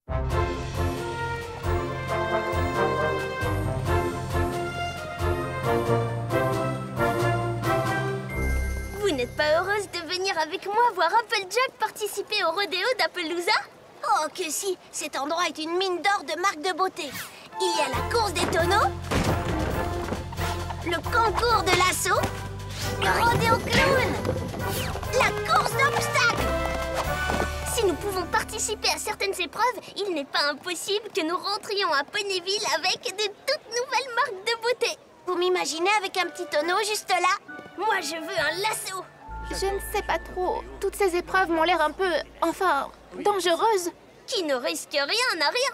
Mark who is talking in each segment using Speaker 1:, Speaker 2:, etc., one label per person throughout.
Speaker 1: Vous n'êtes pas heureuse de venir avec moi voir Applejack participer au rodéo d'Appaloosa?
Speaker 2: Oh que si, cet endroit est une mine d'or de marques de beauté. Il y a la course des tonneaux, le concours de l'assaut, le rodéo clown, la course d'obstacles.
Speaker 1: Si nous pouvons participer à certaines épreuves, il n'est pas impossible que nous rentrions à Ponyville avec de toutes nouvelles marques de beauté.
Speaker 2: Vous m'imaginez avec un petit tonneau juste là?
Speaker 1: Moi, je veux un lasso.
Speaker 3: Je ne sais pas trop. Toutes ces épreuves m'ont l'air un peu... enfin, dangereuses.
Speaker 1: Qui ne risque rien n'a rien.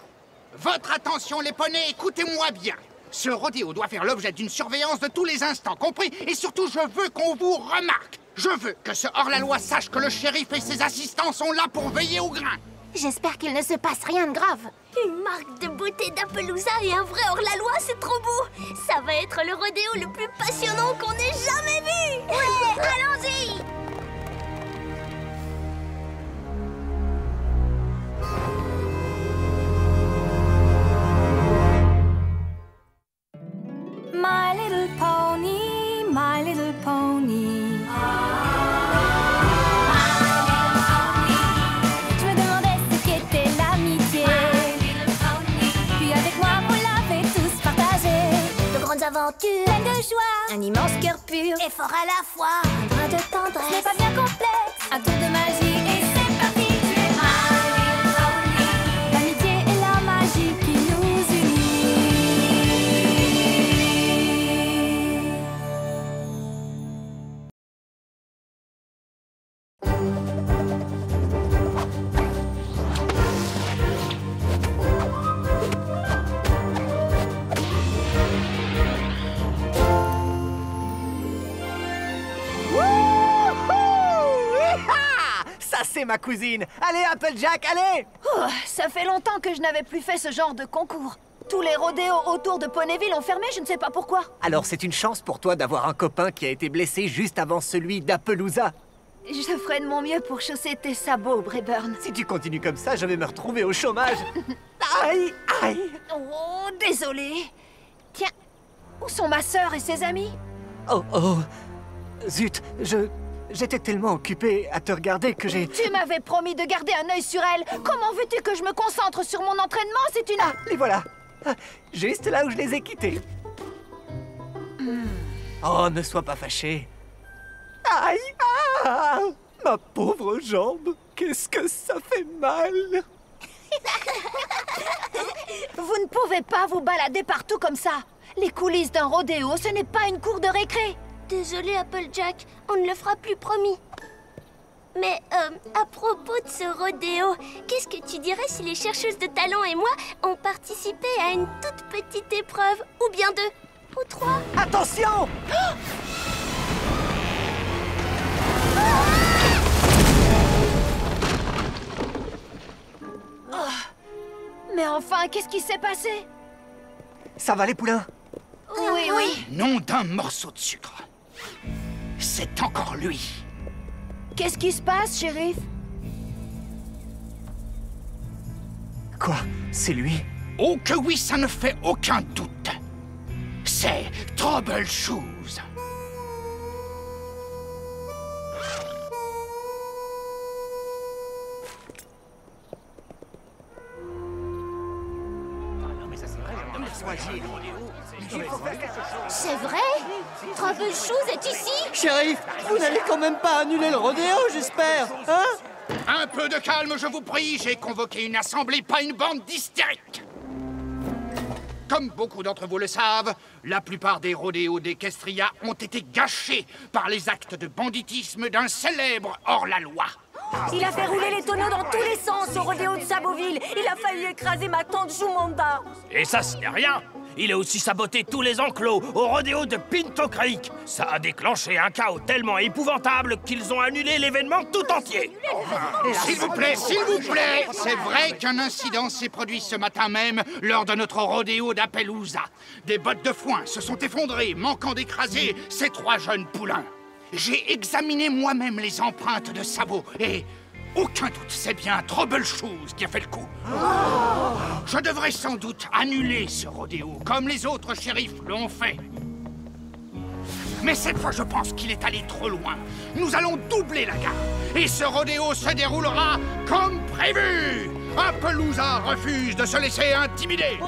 Speaker 4: Votre attention, les poneys, écoutez-moi bien. Ce rodéo doit faire l'objet d'une surveillance de tous les instants, compris? Et surtout, je veux qu'on vous remarque. Je veux que ce hors-la-loi sache que le shérif et ses assistants sont là pour veiller au grain.
Speaker 3: J'espère qu'il ne se passe rien de grave.
Speaker 1: Une marque de beauté d'Appaloosa et un vrai hors-la-loi, c'est trop beau. Ça va être le rodéo le plus passionnant qu'on ait jamais vu.
Speaker 2: Ouais, allons-y.
Speaker 5: My little pony, my little pony. Je me demandais ce qu'était l'amitié. Puis avec moi, vous l'avez tous partagé.
Speaker 2: De grandes aventures,
Speaker 5: Pleine de joie,
Speaker 2: un immense cœur pur
Speaker 5: et
Speaker 2: fort à la fois.
Speaker 5: un brin de
Speaker 2: Ce
Speaker 5: tendresse.
Speaker 2: n'est
Speaker 5: pas bien complexe, un tour de magie et c'est parti. Tu es my little pony. L'amitié et la magie qui nous unit.
Speaker 6: Ça, c'est ma cousine. Allez, Applejack, allez!
Speaker 7: Oh, ça fait longtemps que je n'avais plus fait ce genre de concours. Tous les rodéos autour de Ponyville ont fermé, je ne sais pas pourquoi.
Speaker 6: Alors, c'est une chance pour toi d'avoir un copain qui a été blessé juste avant celui d'Appaloosa.
Speaker 7: Je ferai de mon mieux pour chausser tes sabots, Brayburn.
Speaker 6: Si tu continues comme ça, je vais me retrouver au chômage. Aïe, aïe!
Speaker 7: Oh, désolé. Tiens, où sont ma sœur et ses amis?
Speaker 6: Oh, oh! Zut, j'étais tellement occupé à te regarder que j'ai...
Speaker 7: Tu m'avais promis de garder un œil sur elle. Comment veux-tu que je me concentre sur mon entraînement? C'est une...
Speaker 6: Ah, les voilà! Ah, juste là où je les ai quittés. Oh, ne sois pas fâché. Aïe! Ah! Ma pauvre jambe! Qu'est-ce que ça fait mal!
Speaker 7: Vous ne pouvez pas vous balader partout comme ça. Les coulisses d'un rodéo, ce n'est pas une cour de récré.
Speaker 1: Désolé, Applejack, on ne le fera plus, promis. Mais à propos de ce rodéo, qu'est-ce que tu dirais si les chercheuses de talent et moi ont participé à une toute petite épreuve, ou bien deux, ou trois?
Speaker 6: Attention!
Speaker 7: Mais enfin, qu'est-ce qui s'est passé?
Speaker 6: Ça va, les poulains?
Speaker 7: Oui, oui.
Speaker 4: Nom d'un morceau de sucre. C'est encore lui.
Speaker 7: Qu'est-ce qui se passe, shérif?
Speaker 6: Quoi? C'est lui?
Speaker 4: Oh que oui, ça ne fait aucun doute. C'est Troubleshoes.
Speaker 1: C'est vrai? Troubleshoes est ici?
Speaker 8: Shérif, vous n'allez quand même pas annuler le rodéo, j'espère, hein?
Speaker 4: Un peu de calme, je vous prie. J'ai convoqué une assemblée, pas une bande d'hystériques. Comme beaucoup d'entre vous le savent, la plupart des rodéos d'Equestria ont été gâchés par les actes de banditisme d'un célèbre hors-la-loi.
Speaker 5: Il a fait rouler les tonneaux dans tous les sens au rodéo de Saboville. Il a failli écraser ma tante Jumonda.
Speaker 9: Et ça, ce n'est rien. Il a aussi saboté tous les enclos au rodéo de Pinto Creek. Ça a déclenché un chaos tellement épouvantable qu'ils ont annulé l'événement tout entier.
Speaker 4: S'il vous plaît, c'est vrai qu'un incident s'est produit ce matin même lors de notre rodéo d'Appaloosa. Des bottes de foin se sont effondrées, manquant d'écraser ces trois jeunes poulains. J'ai examiné moi-même les empreintes de sabots et Aucun doute, c'est bien Troubleshoes qui a fait le coup. Je devrais sans doute annuler ce rodéo, comme les autres shérifs l'ont fait. Mais cette fois, je pense qu'il est allé trop loin. Nous allons doubler la gare. Et ce rodéo se déroulera comme prévu. Appaloosa refuse de se laisser intimider.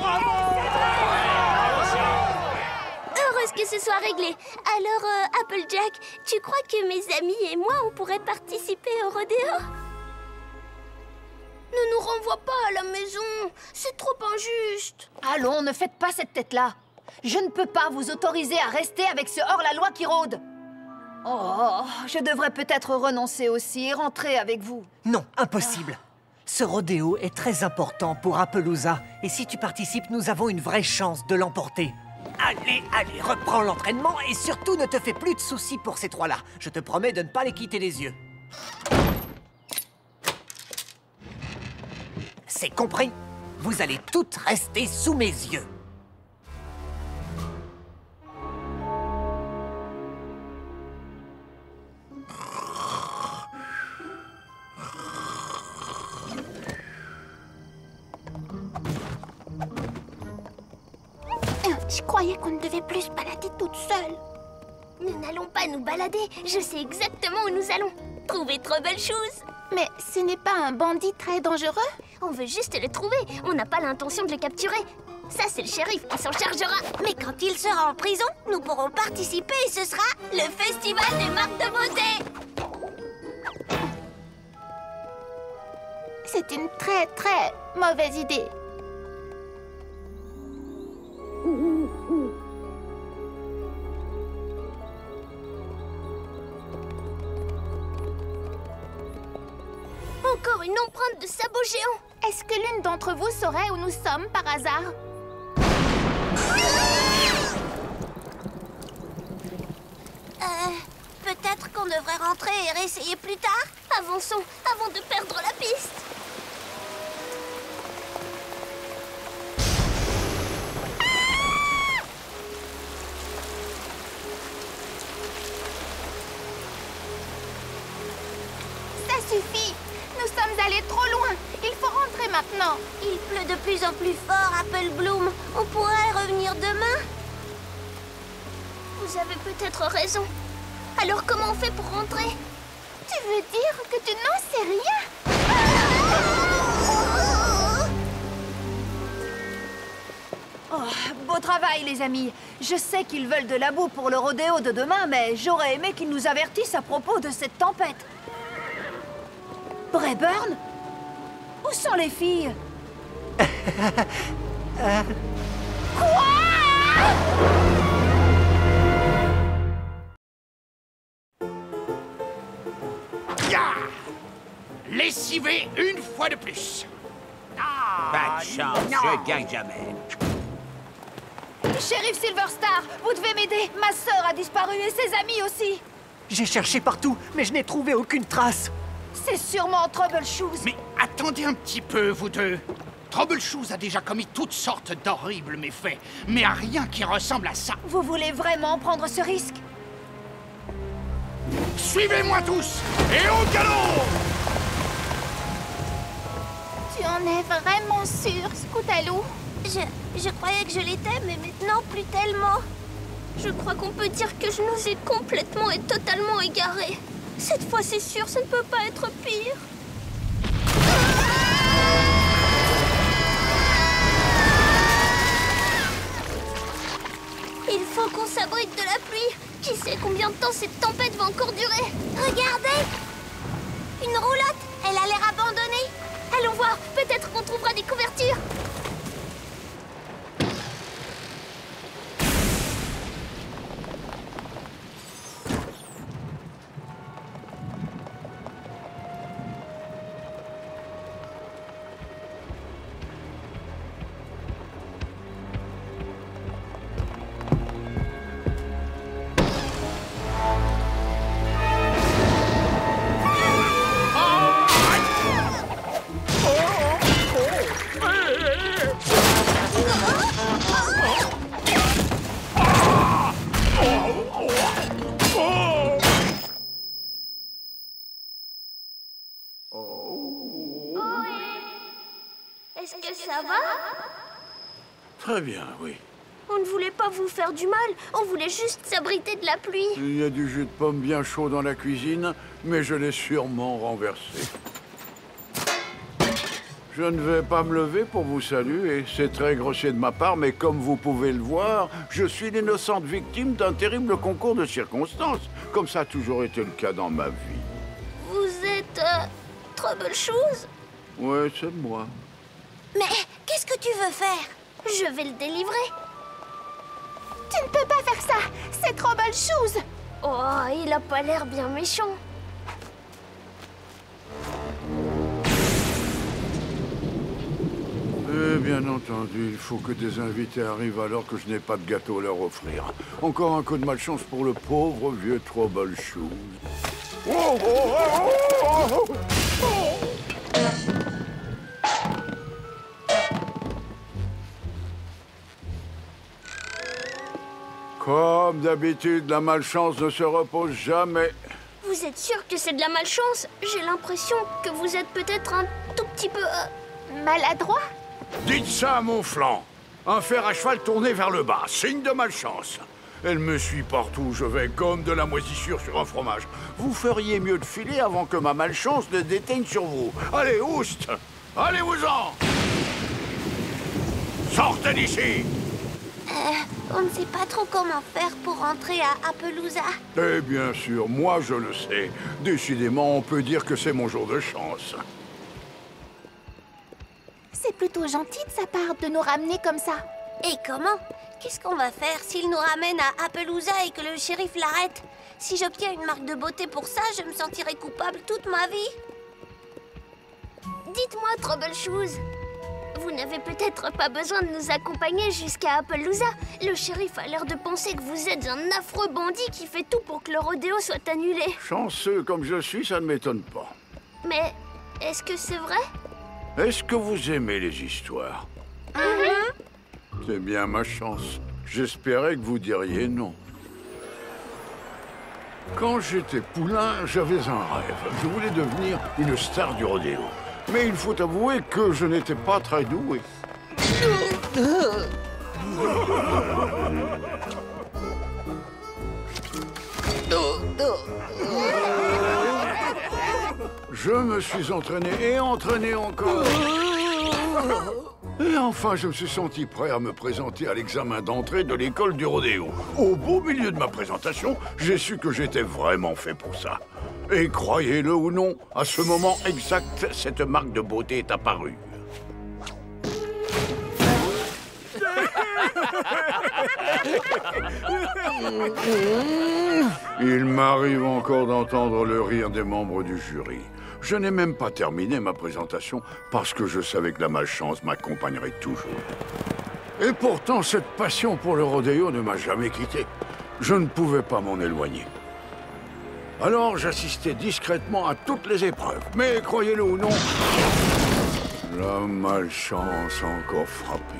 Speaker 1: Heureuse que ce soit réglé. Alors, Applejack, tu crois que mes amis et moi, on pourrait participer au rodéo?
Speaker 2: Ne nous renvoie pas à la maison. C'est trop injuste.
Speaker 7: Allons, ne faites pas cette tête-là. Je ne peux pas vous autoriser à rester avec ce hors-la-loi qui rôde. Oh, je devrais peut-être renoncer aussi et rentrer avec vous.
Speaker 6: Non, impossible. Ce rodéo est très important pour Appaloosa. Et si tu participes, nous avons une vraie chance de l'emporter. Allez, allez, reprends l'entraînement et surtout ne te fais plus de soucis pour ces trois-là. Je te promets de ne pas les quitter des yeux. C'est compris? Vous allez toutes rester sous mes yeux.
Speaker 3: Je croyais qu'on ne devait plus se balader toute seule.
Speaker 1: Nous n'allons pas nous balader. Je sais exactement où nous allons. Trouver Troubleshoes.
Speaker 3: Mais ce n'est pas un bandit très dangereux?
Speaker 1: On veut juste le trouver. On n'a pas l'intention de le capturer. Ça, c'est le shérif qui s'en chargera.
Speaker 2: Mais quand il sera en prison, nous pourrons participer et ce sera
Speaker 1: Le festival des marques de beauté.
Speaker 3: C'est une très, très mauvaise idée.
Speaker 1: Encore une empreinte de sabot géant.
Speaker 3: Est-ce que l'une d'entre vous saurait où nous sommes par hasard?
Speaker 2: Peut-être qu'on devrait rentrer et réessayer plus tard.
Speaker 1: Avançons avant de perdre la piste.
Speaker 3: Ça suffit! Nous sommes allés trop loin. Il faut rentrer maintenant.
Speaker 2: Il pleut de plus en plus fort, Apple Bloom. On pourrait revenir demain.
Speaker 1: Vous avez peut-être raison. Alors comment on fait pour rentrer?
Speaker 3: Tu veux dire que tu n'en sais rien?
Speaker 7: Oh, beau travail, les amis. Je sais qu'ils veulent de la boue pour le rodéo de demain, mais j'aurais aimé qu'ils nous avertissent à propos de cette tempête. Brayburn? Où sont les filles?
Speaker 4: Ya! Lessivé une fois de plus.
Speaker 10: Pas de chance, je gagne jamais.
Speaker 7: Shérif Silverstar, vous devez m'aider. Ma sœur a disparu et ses amis aussi.
Speaker 6: J'ai cherché partout, mais je n'ai trouvé aucune trace.
Speaker 7: C'est sûrement Troubleshoes.
Speaker 4: Mais attendez un petit peu, vous deux. Troubleshoes a déjà commis toutes sortes d'horribles méfaits, mais à rien qui ressemble à ça.
Speaker 7: Vous voulez vraiment prendre ce risque?
Speaker 4: Suivez-moi tous et au galop!
Speaker 3: Tu en es vraiment sûr, Scootaloo?
Speaker 2: Je croyais que je l'étais, mais maintenant plus tellement.
Speaker 1: Je crois qu'on peut dire que je nous ai complètement et totalement égarés. Cette fois, c'est sûr, ça ne peut pas être pire. Il faut qu'on s'abrite de la pluie. Qui sait combien de temps cette tempête va encore durer?
Speaker 2: Regardez! Une roulotte! Elle a l'air abandonnée.
Speaker 1: Allons voir, peut-être qu'on trouvera des couvertures. Est-ce que ça va?
Speaker 11: Très bien, oui.
Speaker 1: On ne voulait pas vous faire du mal, on voulait juste s'abriter de la pluie.
Speaker 11: Il y a du jus de pomme bien chaud dans la cuisine, mais je l'ai sûrement renversé. Je ne vais pas me lever pour vous saluer, c'est très grossier de ma part, mais comme vous pouvez le voir, je suis l'innocente victime d'un terrible concours de circonstances, comme ça a toujours été le cas dans ma vie.
Speaker 1: Vous êtes... Troubleshoes?
Speaker 11: Ouais, c'est moi.
Speaker 2: Mais qu'est-ce que tu veux faire?
Speaker 1: Je vais le délivrer.
Speaker 3: Tu ne peux pas faire ça. C'est Troubleshoes.
Speaker 1: Oh, il a pas l'air bien méchant.
Speaker 11: Et bien entendu, il faut que des invités arrivent alors que je n'ai pas de gâteau à leur offrir. Encore un coup de malchance pour le pauvre vieux Troubleshoes. Oh, oh, oh, oh, oh, oh. Comme d'habitude, la malchance ne se repose jamais.
Speaker 1: Vous êtes sûr que c'est de la malchance? J'ai l'impression que vous êtes peut-être un tout petit peu...
Speaker 3: Maladroit?
Speaker 11: Dites ça à mon flanc. Un fer à cheval tourné vers le bas, signe de malchance. Elle me suit partout où je vais, comme de la moisissure sur un fromage. Vous feriez mieux de filer avant que ma malchance ne déteigne sur vous. Allez, oust! Allez-vous-en! Sortez d'ici!
Speaker 2: On ne sait pas trop comment faire pour rentrer à Appaloosa.
Speaker 11: Eh bien sûr, moi je le sais. Décidément, on peut dire que c'est mon jour de chance.
Speaker 3: C'est plutôt gentil de sa part de nous ramener comme ça.
Speaker 2: Et comment? Qu'est-ce qu'on va faire s'il nous ramène à Appaloosa et que le shérif l'arrête? Si j'obtiens une marque de beauté pour ça, je me sentirai coupable toute ma vie.
Speaker 1: Dites-moi, Troubleshoes, vous n'avez peut-être pas besoin de nous accompagner jusqu'à Appaloosa. Le shérif a l'air de penser que vous êtes un affreux bandit qui fait tout pour que le rodéo soit annulé.
Speaker 11: Chanceux comme je suis, ça ne m'étonne pas.
Speaker 1: Mais est-ce que c'est vrai?
Speaker 11: Est-ce que vous aimez les histoires? C'est bien ma chance. J'espérais que vous diriez non. Quand j'étais poulain, j'avais un rêve. Je voulais devenir une star du rodéo. Mais il faut avouer que je n'étais pas très doué. Je me suis entraîné et entraîné encore. Et enfin, je me suis senti prêt à me présenter à l'examen d'entrée de l'école du rodéo. Au beau milieu de ma présentation, j'ai su que j'étais vraiment fait pour ça. Et croyez-le ou non, à ce moment exact, cette marque de beauté est apparue. Il m'arrive encore d'entendre le rire des membres du jury. Je n'ai même pas terminé ma présentation parce que je savais que la malchance m'accompagnerait toujours. Et pourtant, cette passion pour le rodéo ne m'a jamais quitté. Je ne pouvais pas m'en éloigner. Alors, j'assistais discrètement à toutes les épreuves. Mais croyez-le ou non, la malchance a encore frappé.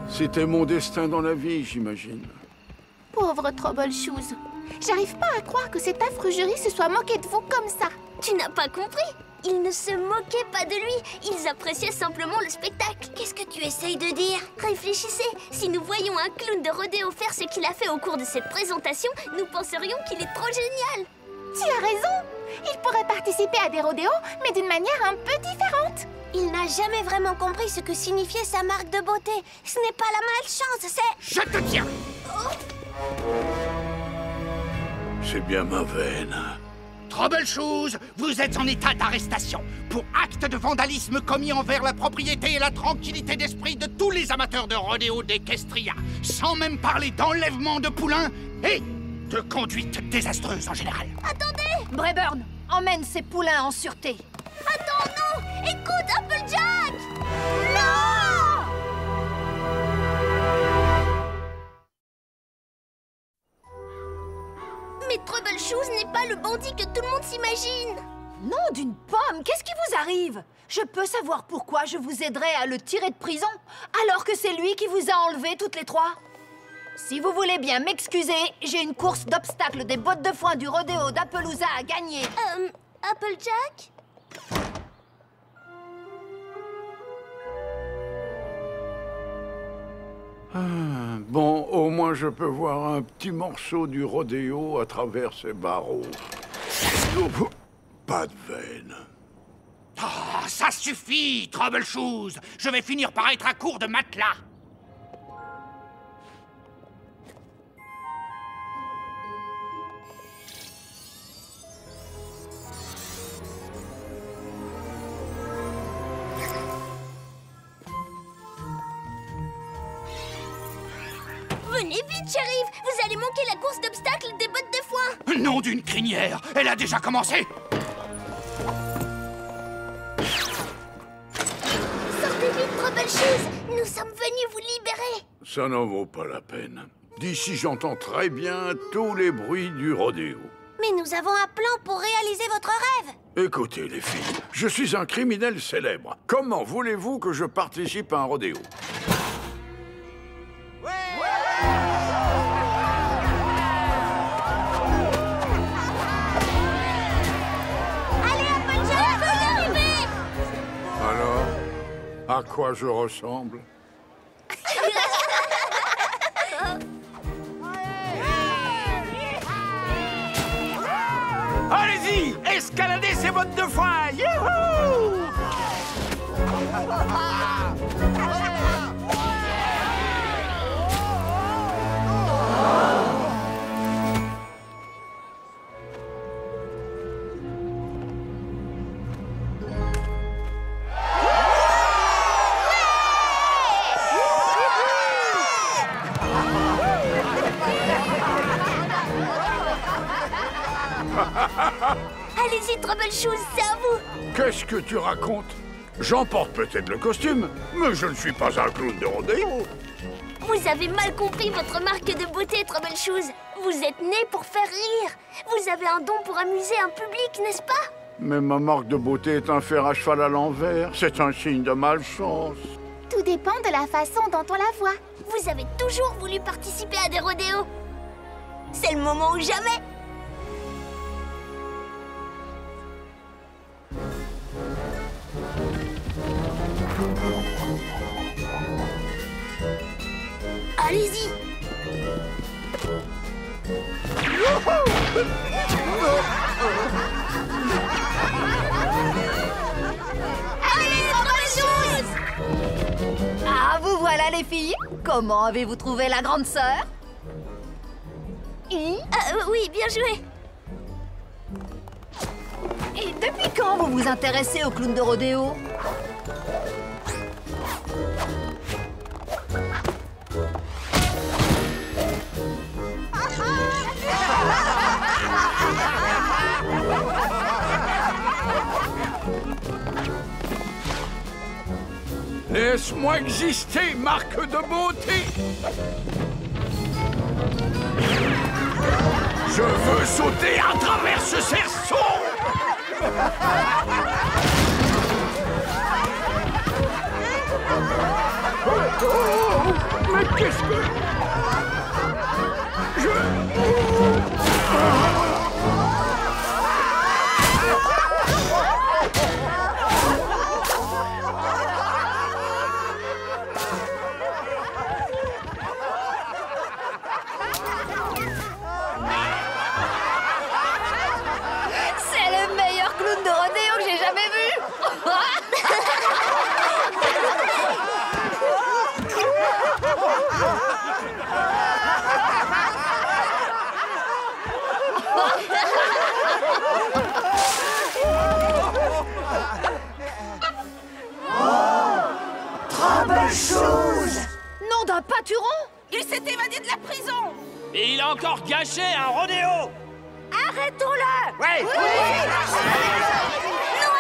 Speaker 11: C'était mon destin dans la vie, j'imagine.
Speaker 3: Pauvre Troubleshoes. J'arrive pas à croire que cet affreux jury se soit moqué de vous comme ça.
Speaker 1: Tu n'as pas compris? Ils ne se moquaient pas de lui, ils appréciaient simplement le spectacle.
Speaker 2: Qu'est-ce que tu essayes de dire?
Speaker 1: Réfléchissez, si nous voyions un clown de rodéo faire ce qu'il a fait au cours de cette présentation, nous penserions qu'il est trop génial.
Speaker 3: Tu as raison. Il pourrait participer à des rodéos, mais d'une manière un peu différente.
Speaker 2: Il n'a jamais vraiment compris ce que signifiait sa marque de beauté. Ce n'est pas la malchance, c'est...
Speaker 4: Je te tiens!
Speaker 11: C'est bien ma veine.
Speaker 4: Troubleshoes, vous êtes en état d'arrestation pour acte de vandalisme commis envers la propriété et la tranquillité d'esprit de tous les amateurs de rodéo d'Equestria, sans même parler d'enlèvement de poulains et de conduite désastreuse en général.
Speaker 7: Attendez! Braeburn, emmène ces poulains en sûreté.
Speaker 2: Attends, non! Écoute, Applejack!
Speaker 7: Non!
Speaker 1: Mais Troubleshoes n'est pas le bandit que tout le monde s'imagine.
Speaker 7: Nom d'une pomme, qu'est-ce qui vous arrive? Je peux savoir pourquoi je vous aiderai à le tirer de prison, alors que c'est lui qui vous a enlevés toutes les trois? Si vous voulez bien m'excuser, j'ai une course d'obstacles des bottes de foin du rodéo d'Appaloosa à gagner.
Speaker 1: Applejack?
Speaker 11: Bon, au moins je peux voir un petit morceau du rodéo à travers ces barreaux. Pas de veine.
Speaker 4: Ah, ça suffit, Troubleshoes. Je vais finir par être à court de matelas.
Speaker 1: Venez vite, shérif. Vous allez manquer la course d'obstacles des bottes de foin.
Speaker 4: Nom d'une crinière. Elle a déjà commencé.
Speaker 1: Sortez vite, Troubleshoes. Nous sommes venus vous libérer.
Speaker 11: Ça n'en vaut pas la peine. D'ici, j'entends très bien tous les bruits du rodéo.
Speaker 2: Mais nous avons un plan pour réaliser votre rêve.
Speaker 11: Écoutez, les filles, je suis un criminel célèbre. Comment voulez-vous que je participe à un rodéo? Alors, à quoi je ressemble?
Speaker 10: Allez-y, escaladez ces bottes de foin. Youhou!
Speaker 1: Allez-y, Troubleshoes, c'est à vous.
Speaker 11: Qu'est-ce que tu racontes? J'emporte peut-être le costume, mais je ne suis pas un clown de rodéo.
Speaker 1: Vous avez mal compris votre marque de beauté, Troubleshoes. Vous êtes né pour faire rire. Vous avez un don pour amuser un public, n'est-ce pas?
Speaker 11: Mais ma marque de beauté est un fer à cheval à l'envers. C'est un signe de malchance.
Speaker 3: Tout dépend de la façon dont on la voit.
Speaker 1: Vous avez toujours voulu participer à des rodéos. C'est le moment ou jamais. Allez-y.
Speaker 7: Allez, Troubleshoes! Ah, vous voilà, les filles. Comment avez-vous trouvé la grande sœur?
Speaker 1: Oui, bien joué.
Speaker 7: Et depuis quand vous vous intéressez au clown de rodéo?
Speaker 11: Laisse-moi exister, marque de beauté. Je veux sauter à travers ce cerceau. Mais qu'est-ce que...
Speaker 7: C'est le meilleur clown de rodéo que j'ai jamais vu.
Speaker 6: Troubleshoes!
Speaker 7: Nom d'un pâturon?
Speaker 2: Il s'est évadé de la prison.
Speaker 9: Et il a encore gâché un rodéo.
Speaker 2: Arrêtons-le.
Speaker 9: Ouais.
Speaker 1: Non,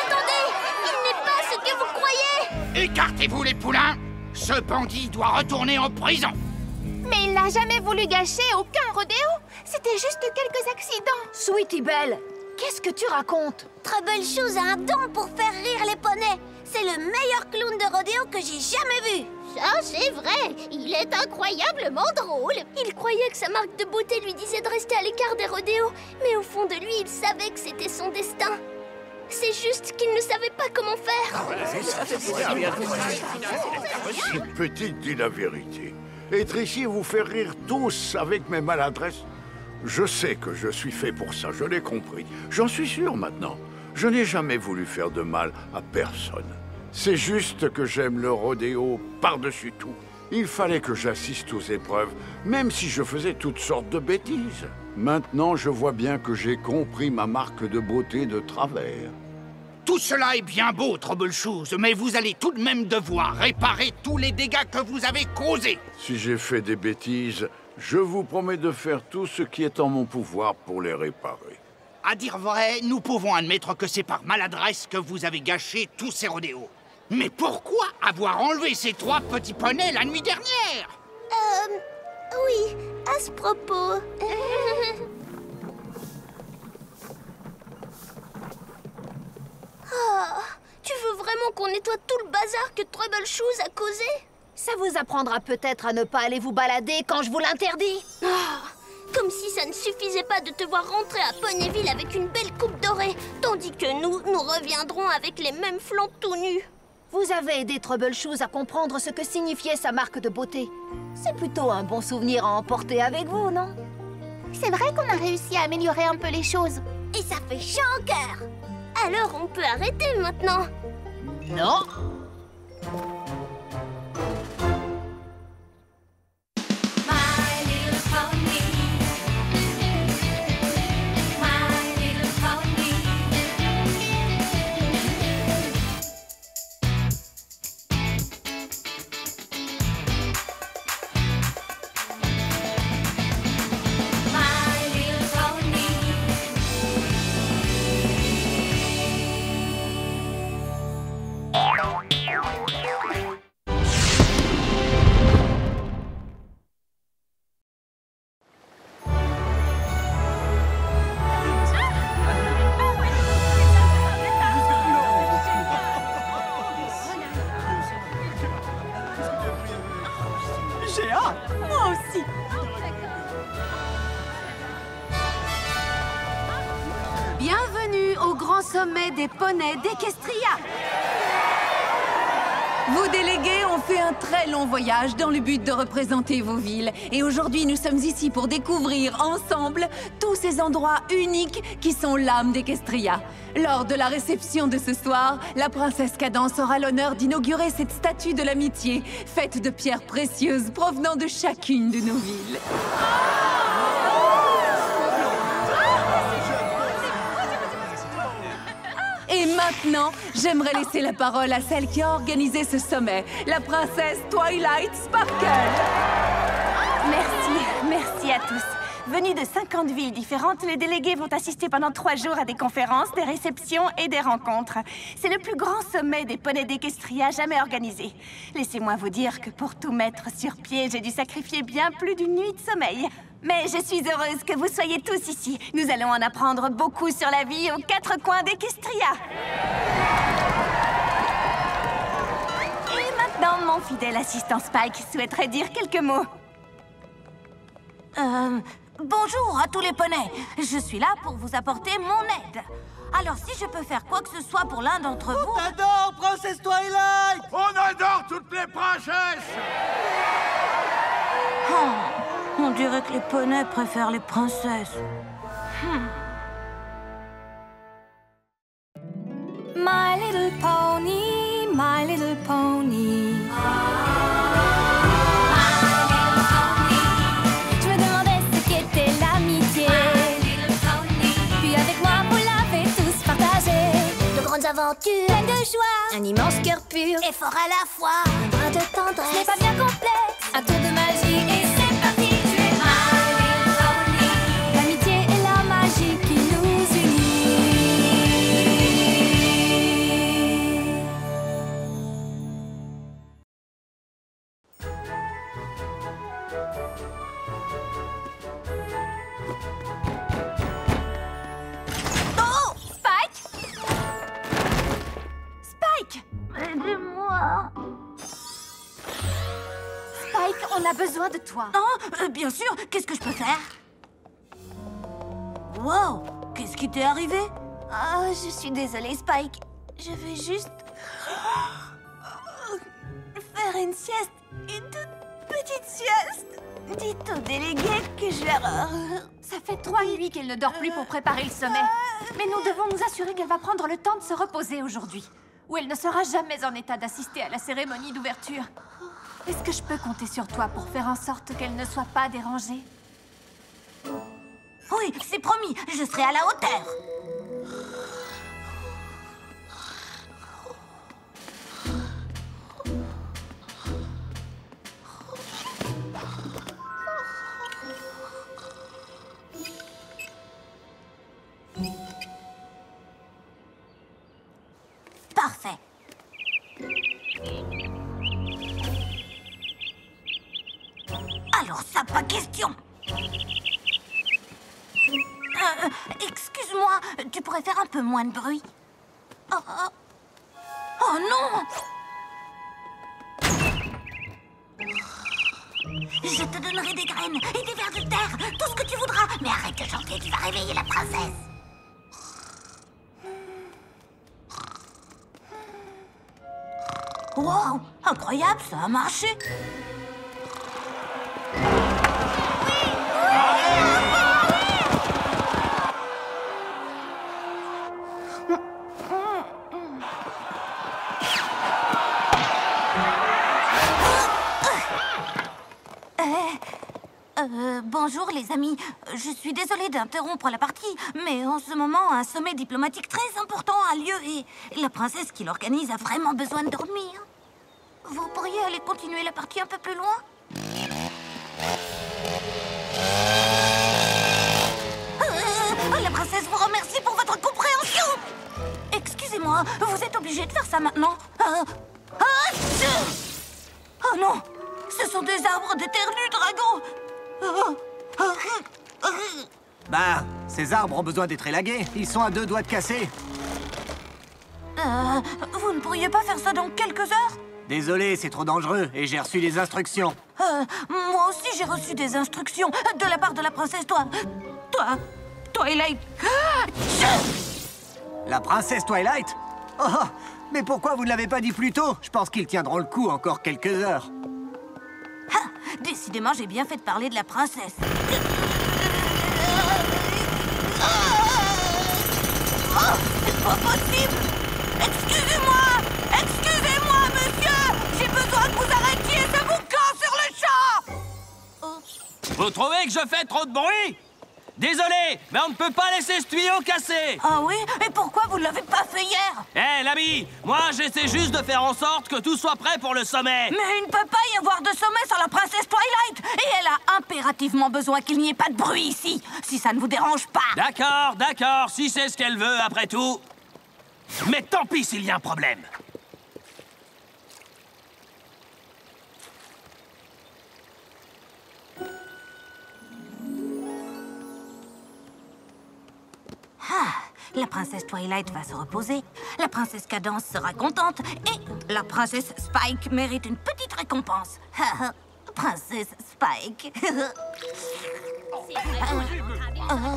Speaker 1: attendez. Il n'est pas ce que vous croyez.
Speaker 4: Écartez-vous, les poulains. Ce bandit doit retourner en prison.
Speaker 3: Mais il n'a jamais voulu gâcher aucun rodéo. C'était juste quelques accidents.
Speaker 7: Sweetie Belle, qu'est-ce que tu racontes?
Speaker 2: Troubleshoes a un don pour faire rire les poneys. C'est le meilleur clown de rodéo que j'ai jamais vu.
Speaker 1: Ça, c'est vrai. Il est incroyablement drôle. Il croyait que sa marque de beauté lui disait de rester à l'écart des rodéos. Mais au fond de lui, il savait que c'était son destin. C'est juste qu'il ne savait pas comment faire.
Speaker 11: Cette petite dit la vérité. Être ici vous faire rire tous avec mes maladresses. Je sais que je suis fait pour ça, je l'ai compris. J'en suis sûr maintenant. Je n'ai jamais voulu faire de mal à personne. C'est juste que j'aime le rodéo par-dessus tout. Il fallait que j'assiste aux épreuves, même si je faisais toutes sortes de bêtises. Maintenant, je vois bien que j'ai compris ma marque de beauté de travers.
Speaker 4: Tout cela est bien beau, Troubleshoes, mais vous allez tout de même devoir réparer tous les dégâts que vous avez causés.
Speaker 11: Si j'ai fait des bêtises, je vous promets de faire tout ce qui est en mon pouvoir pour les réparer.
Speaker 4: À dire vrai, nous pouvons admettre que c'est par maladresse que vous avez gâché tous ces rodéos. Mais pourquoi avoir enlevé ces 3 petits poneys la nuit dernière?
Speaker 1: Oui, à ce propos... Oh, tu veux vraiment qu'on nettoie tout le bazar que Troubleshoes a causé?
Speaker 7: Ça vous apprendra peut-être à ne pas aller vous balader quand je vous l'interdis.
Speaker 1: Comme si ça ne suffisait pas de te voir rentrer à Ponyville avec une belle coupe dorée, tandis que nous reviendrons avec les mêmes flancs tout nus.
Speaker 7: Vous avez aidé Troubleshoes à comprendre ce que signifiait sa marque de beauté. C'est plutôt un bon souvenir à emporter avec vous, non?
Speaker 3: C'est vrai qu'on a réussi à améliorer un peu les choses.
Speaker 1: Et ça fait chaud au cœur. Alors on peut arrêter maintenant.
Speaker 7: Non.
Speaker 12: J'ai hâte, moi aussi.
Speaker 13: Bienvenue au grand sommet des poneys d'Equestria. Vos délégués ont fait un très long voyage dans le but de représenter vos villes. Et aujourd'hui, nous sommes ici pour découvrir ensemble tous ces endroits uniques qui sont l'âme d'Equestria. Lors de la réception de ce soir, la princesse Cadence aura l'honneur d'inaugurer cette statue de l'amitié, faite de pierres précieuses provenant de chacune de nos villes. Et maintenant, j'aimerais laisser la parole à celle qui a organisé ce sommet, la princesse Twilight Sparkle.
Speaker 14: Merci à tous. Venus de 50 villes différentes, les délégués vont assister pendant 3 jours à des conférences, des réceptions et des rencontres. C'est le plus grand sommet des poneys d'Equestria jamais organisé. Laissez-moi vous dire que pour tout mettre sur pied, j'ai dû sacrifier bien plus d'une nuit de sommeil. Mais je suis heureuse que vous soyez tous ici. Nous allons en apprendre beaucoup sur la vie aux 4 coins d'Equestria. Et maintenant, mon fidèle assistant Spike souhaiterait dire quelques mots.
Speaker 2: Bonjour à tous les poneys. Je suis là pour vous apporter mon aide. Alors si je peux faire quoi que ce soit pour l'un d'entre vous...
Speaker 8: On t'adore, princesse Twilight!
Speaker 11: On adore toutes les princesses!
Speaker 2: On dirait que les poneys préfèrent les princesses.
Speaker 5: My little pony, my little pony. Je me demandais ce qu'était l'amitié. Puis avec moi, vous l'avez tous partagé.
Speaker 1: De grandes aventures,
Speaker 5: Pleine de joie,
Speaker 1: un immense cœur pur,
Speaker 2: Et fort à la fois.
Speaker 1: un brin de
Speaker 5: ce
Speaker 1: tendresse.
Speaker 5: n'est pas bien complexe. Un tour de magie et c'est parti. Tu es my little pony. L'amitié et la magie qui nous unit.
Speaker 2: Oh!
Speaker 14: Spike! Spike!
Speaker 2: Aidez-moi.
Speaker 14: Spike, on a besoin de toi.
Speaker 2: Bien sûr. Qu'est-ce que je peux faire? Wow! Qu'est-ce qui t'est arrivé?
Speaker 14: Oh, je suis désolée, Spike. Je vais juste... faire une sieste et tout petite sieste. Dites aux délégués que je leur...
Speaker 3: Ça fait 3 nuits qu'elle ne dort plus pour préparer le sommet. Mais nous devons nous assurer qu'elle va prendre le temps de se reposer aujourd'hui. Ou elle ne sera jamais en état d'assister à la cérémonie d'ouverture. Est-ce que je peux compter sur toi pour faire en sorte qu'elle ne soit pas dérangée?
Speaker 14: Oui, c'est promis, je serai à la hauteur. Parfait. Alors ça, pas question. Excuse-moi, tu pourrais faire un peu moins de bruit? Oh non! Je te donnerai des graines et des vers de terre, tout ce que tu voudras. Mais arrête de chanter, tu vas réveiller la princesse. Wow, incroyable, ça a marché. Bonjour les amis, je suis désolée d'interrompre la partie, mais en ce moment, un sommet diplomatique très important a lieu et la princesse qui l'organise a vraiment besoin de dormir. Vous pourriez aller continuer la partie un peu plus loin? La princesse vous remercie pour votre compréhension. Excusez-moi, vous êtes obligé de faire ça maintenant. Oh non, ce sont des arbres de terre du dragon.
Speaker 6: Bah, ces arbres ont besoin d'être élagués. Ils sont à 2 doigts de casser.
Speaker 14: Vous ne pourriez pas faire ça dans quelques heures?
Speaker 6: Désolé, c'est trop dangereux et j'ai reçu des instructions.
Speaker 14: Moi aussi j'ai reçu des instructions de la part de la princesse Twilight.
Speaker 6: La princesse Twilight? Oh, mais pourquoi vous ne l'avez pas dit plus tôt? Je pense qu'ils tiendront le coup encore quelques heures.
Speaker 14: Décidément, j'ai bien fait de parler de la princesse. Oh, c'est pas possible! Excusez-moi! Excusez-moi, monsieur! J'ai besoin que vous arrêtiez ce boucan sur le champ!
Speaker 9: Vous trouvez que je fais trop de bruit? Désolé, mais on ne peut pas laisser ce tuyau cassé.
Speaker 14: Ah oui? Et pourquoi vous ne l'avez pas fait hier?
Speaker 9: Hé, l'ami, moi j'essaie juste de faire en sorte que tout soit prêt pour le sommet.
Speaker 14: Mais il ne peut pas y avoir de sommet sans la princesse Twilight. Et elle a impérativement besoin qu'il n'y ait pas de bruit ici, si ça ne vous dérange pas.
Speaker 9: D'accord, d'accord, si c'est ce qu'elle veut, après tout. Mais tant pis s'il y a un problème.
Speaker 14: La princesse Twilight va se reposer, la princesse Cadence sera contente et la princesse Spike mérite une petite récompense. Princesse Spike.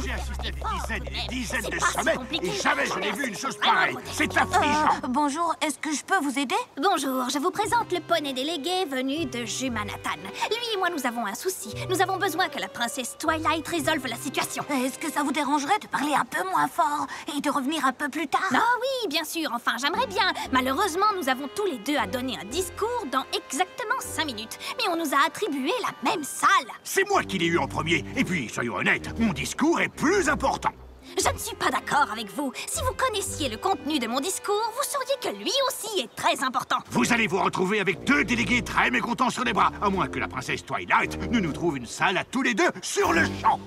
Speaker 10: J'ai assisté à des dizaines de sommets et jamais je n'ai vu une chose pareille. C'est affligeant.
Speaker 14: Bonjour, est-ce que je peux vous aider?
Speaker 1: Bonjour, je vous présente le poney délégué venu de Jumanathan. Lui et moi, nous avons un souci. Nous avons besoin que la princesse Twilight résolve la situation.
Speaker 14: Est-ce que ça vous dérangerait de parler un peu moins fort et de revenir un peu plus tard?
Speaker 1: Ah oui, bien sûr, enfin, j'aimerais bien. Malheureusement, nous avons tous les deux à donner un discours dans exactement 5 minutes. Mais on nous a attribué la même salle.
Speaker 10: C'est moi qui l'ai eu en premier. Et puis, soyons honnêtes, mon discours est plus important.
Speaker 1: Je ne suis pas d'accord avec vous. Si vous connaissiez le contenu de mon discours, vous sauriez que lui aussi est très important.
Speaker 10: Vous allez vous retrouver avec 2 délégués très mécontents sur les bras, à moins que la princesse Twilight ne nous trouve une salle à tous les 2 sur le champ.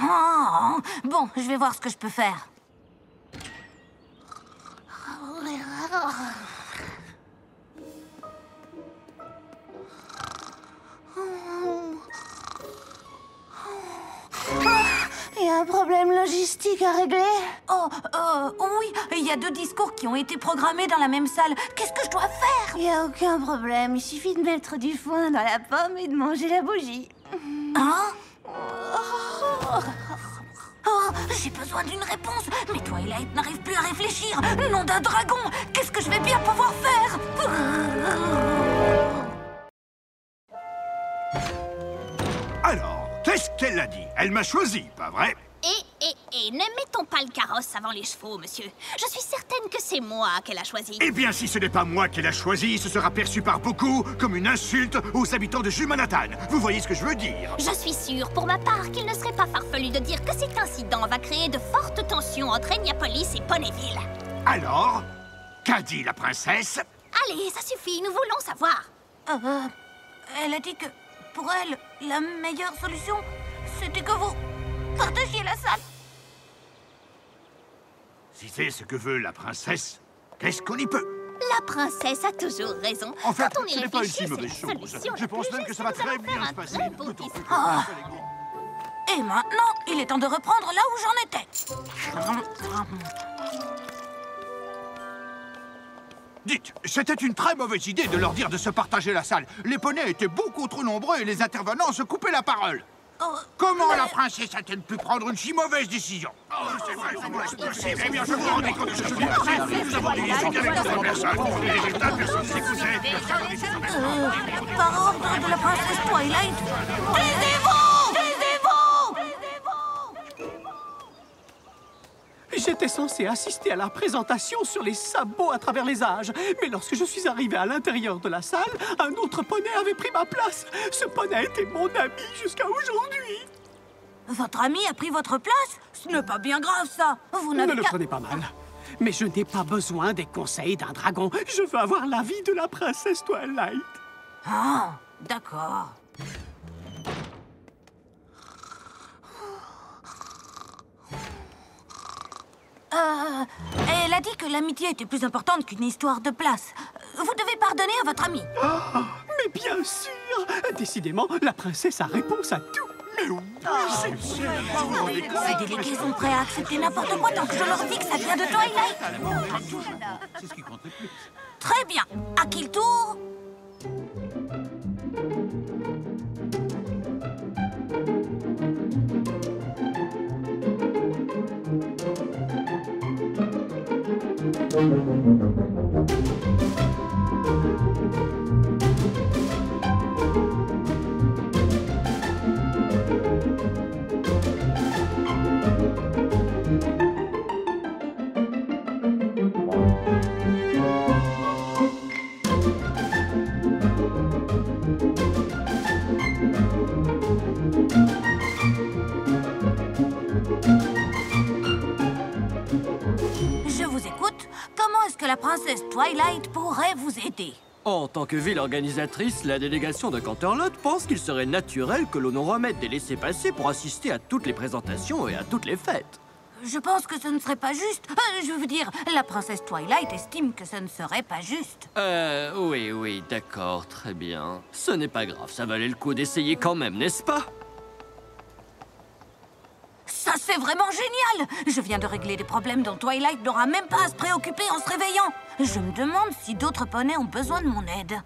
Speaker 14: Oh, bon, je vais voir ce que je peux faire. Il y a un problème logistique à régler. Oui, il y a 2 discours qui ont été programmés dans la même salle. Qu'est-ce que je dois faire?
Speaker 15: Il n'y a aucun problème, il suffit de mettre du foin dans la pomme et de manger la bougie.
Speaker 14: Hein?
Speaker 2: J'ai besoin d'une réponse. Mais Twilight n'arrive plus à réfléchir. Nom d'un dragon, qu'est-ce que je vais bien pouvoir faire?
Speaker 10: Alors, qu'est-ce qu'elle a dit? Elle m'a choisi, pas vrai?
Speaker 16: Ne mettons pas le carrosse avant les chevaux, monsieur. Je suis certaine que c'est moi qu'elle a choisi.
Speaker 10: Eh bien, si ce n'est pas moi qui l'a choisi, ce sera perçu par beaucoup comme une insulte aux habitants de Jumanathan. Vous voyez ce que je veux dire?
Speaker 16: Je suis sûre, pour ma part, qu'il ne serait pas farfelu de dire que cet incident va créer de fortes tensions entre Eniapolis et Ponyville.
Speaker 10: Alors, qu'a dit la princesse?
Speaker 16: Allez, ça suffit, nous voulons savoir.
Speaker 2: Elle a dit que, pour elle, la meilleure solution, c'était que vous partagiez la salle.
Speaker 10: Si c'est ce que veut la princesse, qu'est-ce qu'on y peut?
Speaker 16: La princesse a toujours raison.
Speaker 10: En fait,
Speaker 16: quand on y
Speaker 10: ce n'est pas une
Speaker 16: réfléchit,
Speaker 10: si mauvaise
Speaker 16: c'est la
Speaker 10: chose.
Speaker 16: solution
Speaker 10: Je
Speaker 16: la
Speaker 10: pense
Speaker 16: plus
Speaker 10: même que
Speaker 16: juste
Speaker 10: ça va
Speaker 16: et nous
Speaker 10: très
Speaker 16: allons
Speaker 10: bien
Speaker 16: faire
Speaker 10: se
Speaker 16: un
Speaker 10: passer.
Speaker 16: très beau
Speaker 10: D'autant plus que-
Speaker 2: Ah. Et maintenant, il est temps de reprendre là où j'en étais.
Speaker 10: Dites, c'était une très mauvaise idée de leur dire de se partager la salle. Les poneys étaient beaucoup trop nombreux et les intervenants se coupaient la parole. Comment la princesse a-t-elle pu prendre une si mauvaise décision? Oh, c'est vrai, c'est possible. Eh bien, je vous rendais compte de ce que je vous disais. Nous avons discuté avec d'autres personnes. Les résultats, personne ne s'écoutait.
Speaker 2: Par ordre de la princesse Twilight, taisez-vous! Taisez-vous!
Speaker 12: J'étais censé assister à la présentation sur les sabots à travers les âges. Mais lorsque je suis arrivé à l'intérieur de la salle, un autre poney avait pris ma place. Ce poney était mon ami jusqu'à aujourd'hui.
Speaker 2: Votre ami a pris votre place? Ce n'est pas bien grave, ça. Vous
Speaker 12: Ne
Speaker 2: n'avez
Speaker 12: le
Speaker 2: qu'à...
Speaker 12: prenez pas mal. Mais je n'ai pas besoin des conseils d'un dragon. Je veux avoir l'avis de la princesse Twilight.
Speaker 2: Ah, d'accord. Elle a dit que l'amitié était plus importante qu'une histoire de place. Vous devez pardonner à votre ami.
Speaker 12: Ah, mais bien sûr! Décidément, la princesse a réponse à tout. Mais oui, c'est sûr.
Speaker 2: Ces délégués sont prêts à accepter n'importe quoi tant que je leur dis que ça vient de Twilight.
Speaker 10: C'est ce qui compte le plus.
Speaker 2: Très bien. À qui le tour? Je vous écoute. Comment est-ce que la princesse Twilight pourrait vous aider?
Speaker 8: En tant que ville organisatrice, la délégation de Canterlot pense qu'il serait naturel que l'on nous remette des laissez-passer pour assister à toutes les présentations et à toutes les fêtes.
Speaker 2: Je pense que ce ne serait pas juste. Je veux dire, la princesse Twilight estime que ce ne serait pas juste.
Speaker 8: Oui, d'accord, très bien. Ce n'est pas grave, ça valait le coup d'essayer quand même, n'est-ce pas?
Speaker 2: Ça, c'est vraiment génial! Je viens de régler des problèmes dont Twilight n'aura même pas à se préoccuper en se réveillant. Je me demande si d'autres poneys ont besoin de mon aide.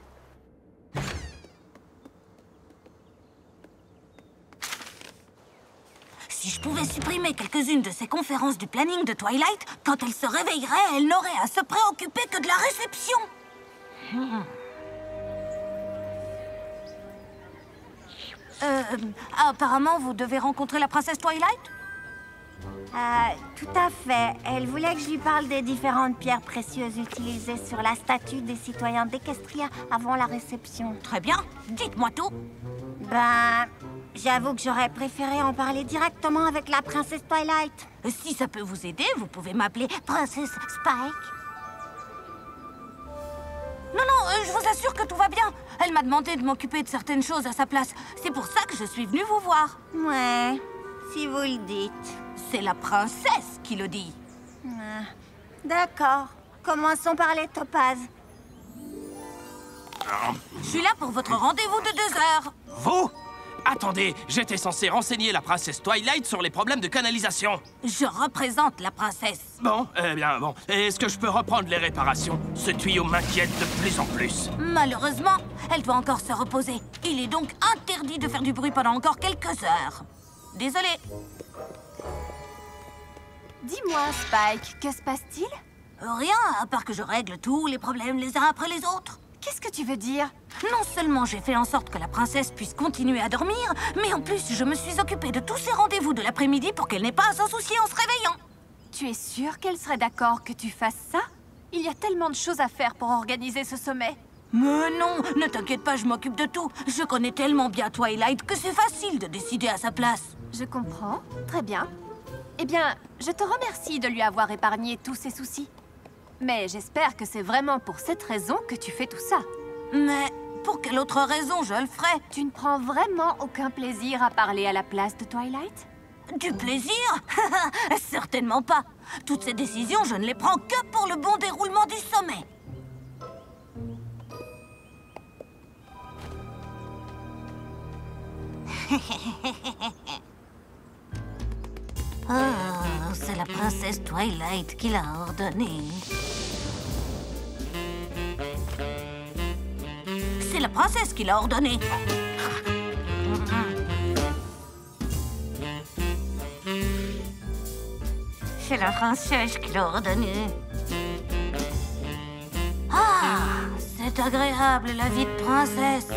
Speaker 2: Si je pouvais supprimer quelques-unes de ces conférences du planning de Twilight, quand elle se réveillerait, elle n'aurait à se préoccuper que de la réception. Apparemment, vous devez rencontrer la princesse Twilight?
Speaker 15: Tout à fait. Elle voulait que je lui parle des différentes pierres précieuses utilisées sur la statue des citoyens d'Equestria avant la réception.
Speaker 2: Très bien. Dites-moi tout.
Speaker 15: Ben, j'avoue que j'aurais préféré en parler directement avec la princesse Twilight.
Speaker 2: Si ça peut vous aider, vous pouvez m'appeler Princesse Spike. Non, je vous assure que tout va bien. Elle m'a demandé de m'occuper de certaines choses à sa place. C'est pour ça que je suis venue vous voir.
Speaker 15: Ouais, si vous le dites.
Speaker 2: C'est la princesse qui le dit.
Speaker 15: D'accord. Commençons par les topazes.
Speaker 2: Je suis là pour votre rendez-vous de 2 heures.
Speaker 9: Vous? Attendez, j'étais censé renseigner la princesse Twilight sur les problèmes de canalisation.
Speaker 2: Je représente la princesse.
Speaker 9: Bon, est-ce que je peux reprendre les réparations? Ce tuyau m'inquiète de plus en plus.
Speaker 2: Malheureusement, elle doit encore se reposer. Il est donc interdit de faire du bruit pendant encore quelques heures. Désolée.
Speaker 3: Dis-moi, Spike, que se passe-t-il?
Speaker 2: Rien, à part que je règle tous les problèmes les uns après les autres.
Speaker 3: Qu'est-ce que tu veux dire?
Speaker 2: Non seulement j'ai fait en sorte que la princesse puisse continuer à dormir, mais en plus je me suis occupée de tous ses rendez-vous de l'après-midi pour qu'elle n'ait pas à s'en soucier en se réveillant.
Speaker 3: Tu es sûre qu'elle serait d'accord que tu fasses ça? Il y a tellement de choses à faire pour organiser ce sommet.
Speaker 2: Mais non, ne t'inquiète pas, je m'occupe de tout. Je connais tellement bien Twilight que c'est facile de décider à sa place.
Speaker 3: Je comprends, très bien. Eh bien, je te remercie de lui avoir épargné tous ses soucis. Mais j'espère que c'est vraiment pour cette raison que tu fais tout ça.
Speaker 2: Mais pour quelle autre raison je le ferais?
Speaker 3: Tu ne prends vraiment aucun plaisir à parler à la place de Twilight?
Speaker 2: Du plaisir? Certainement pas. Toutes ces décisions, je ne les prends que pour le bon déroulement du sommet. Oh, c'est la princesse Twilight qui l'a ordonné. C'est la princesse qui l'a ordonné. C'est la princesse qui l'a ordonné. Ah, c'est agréable la vie de princesse.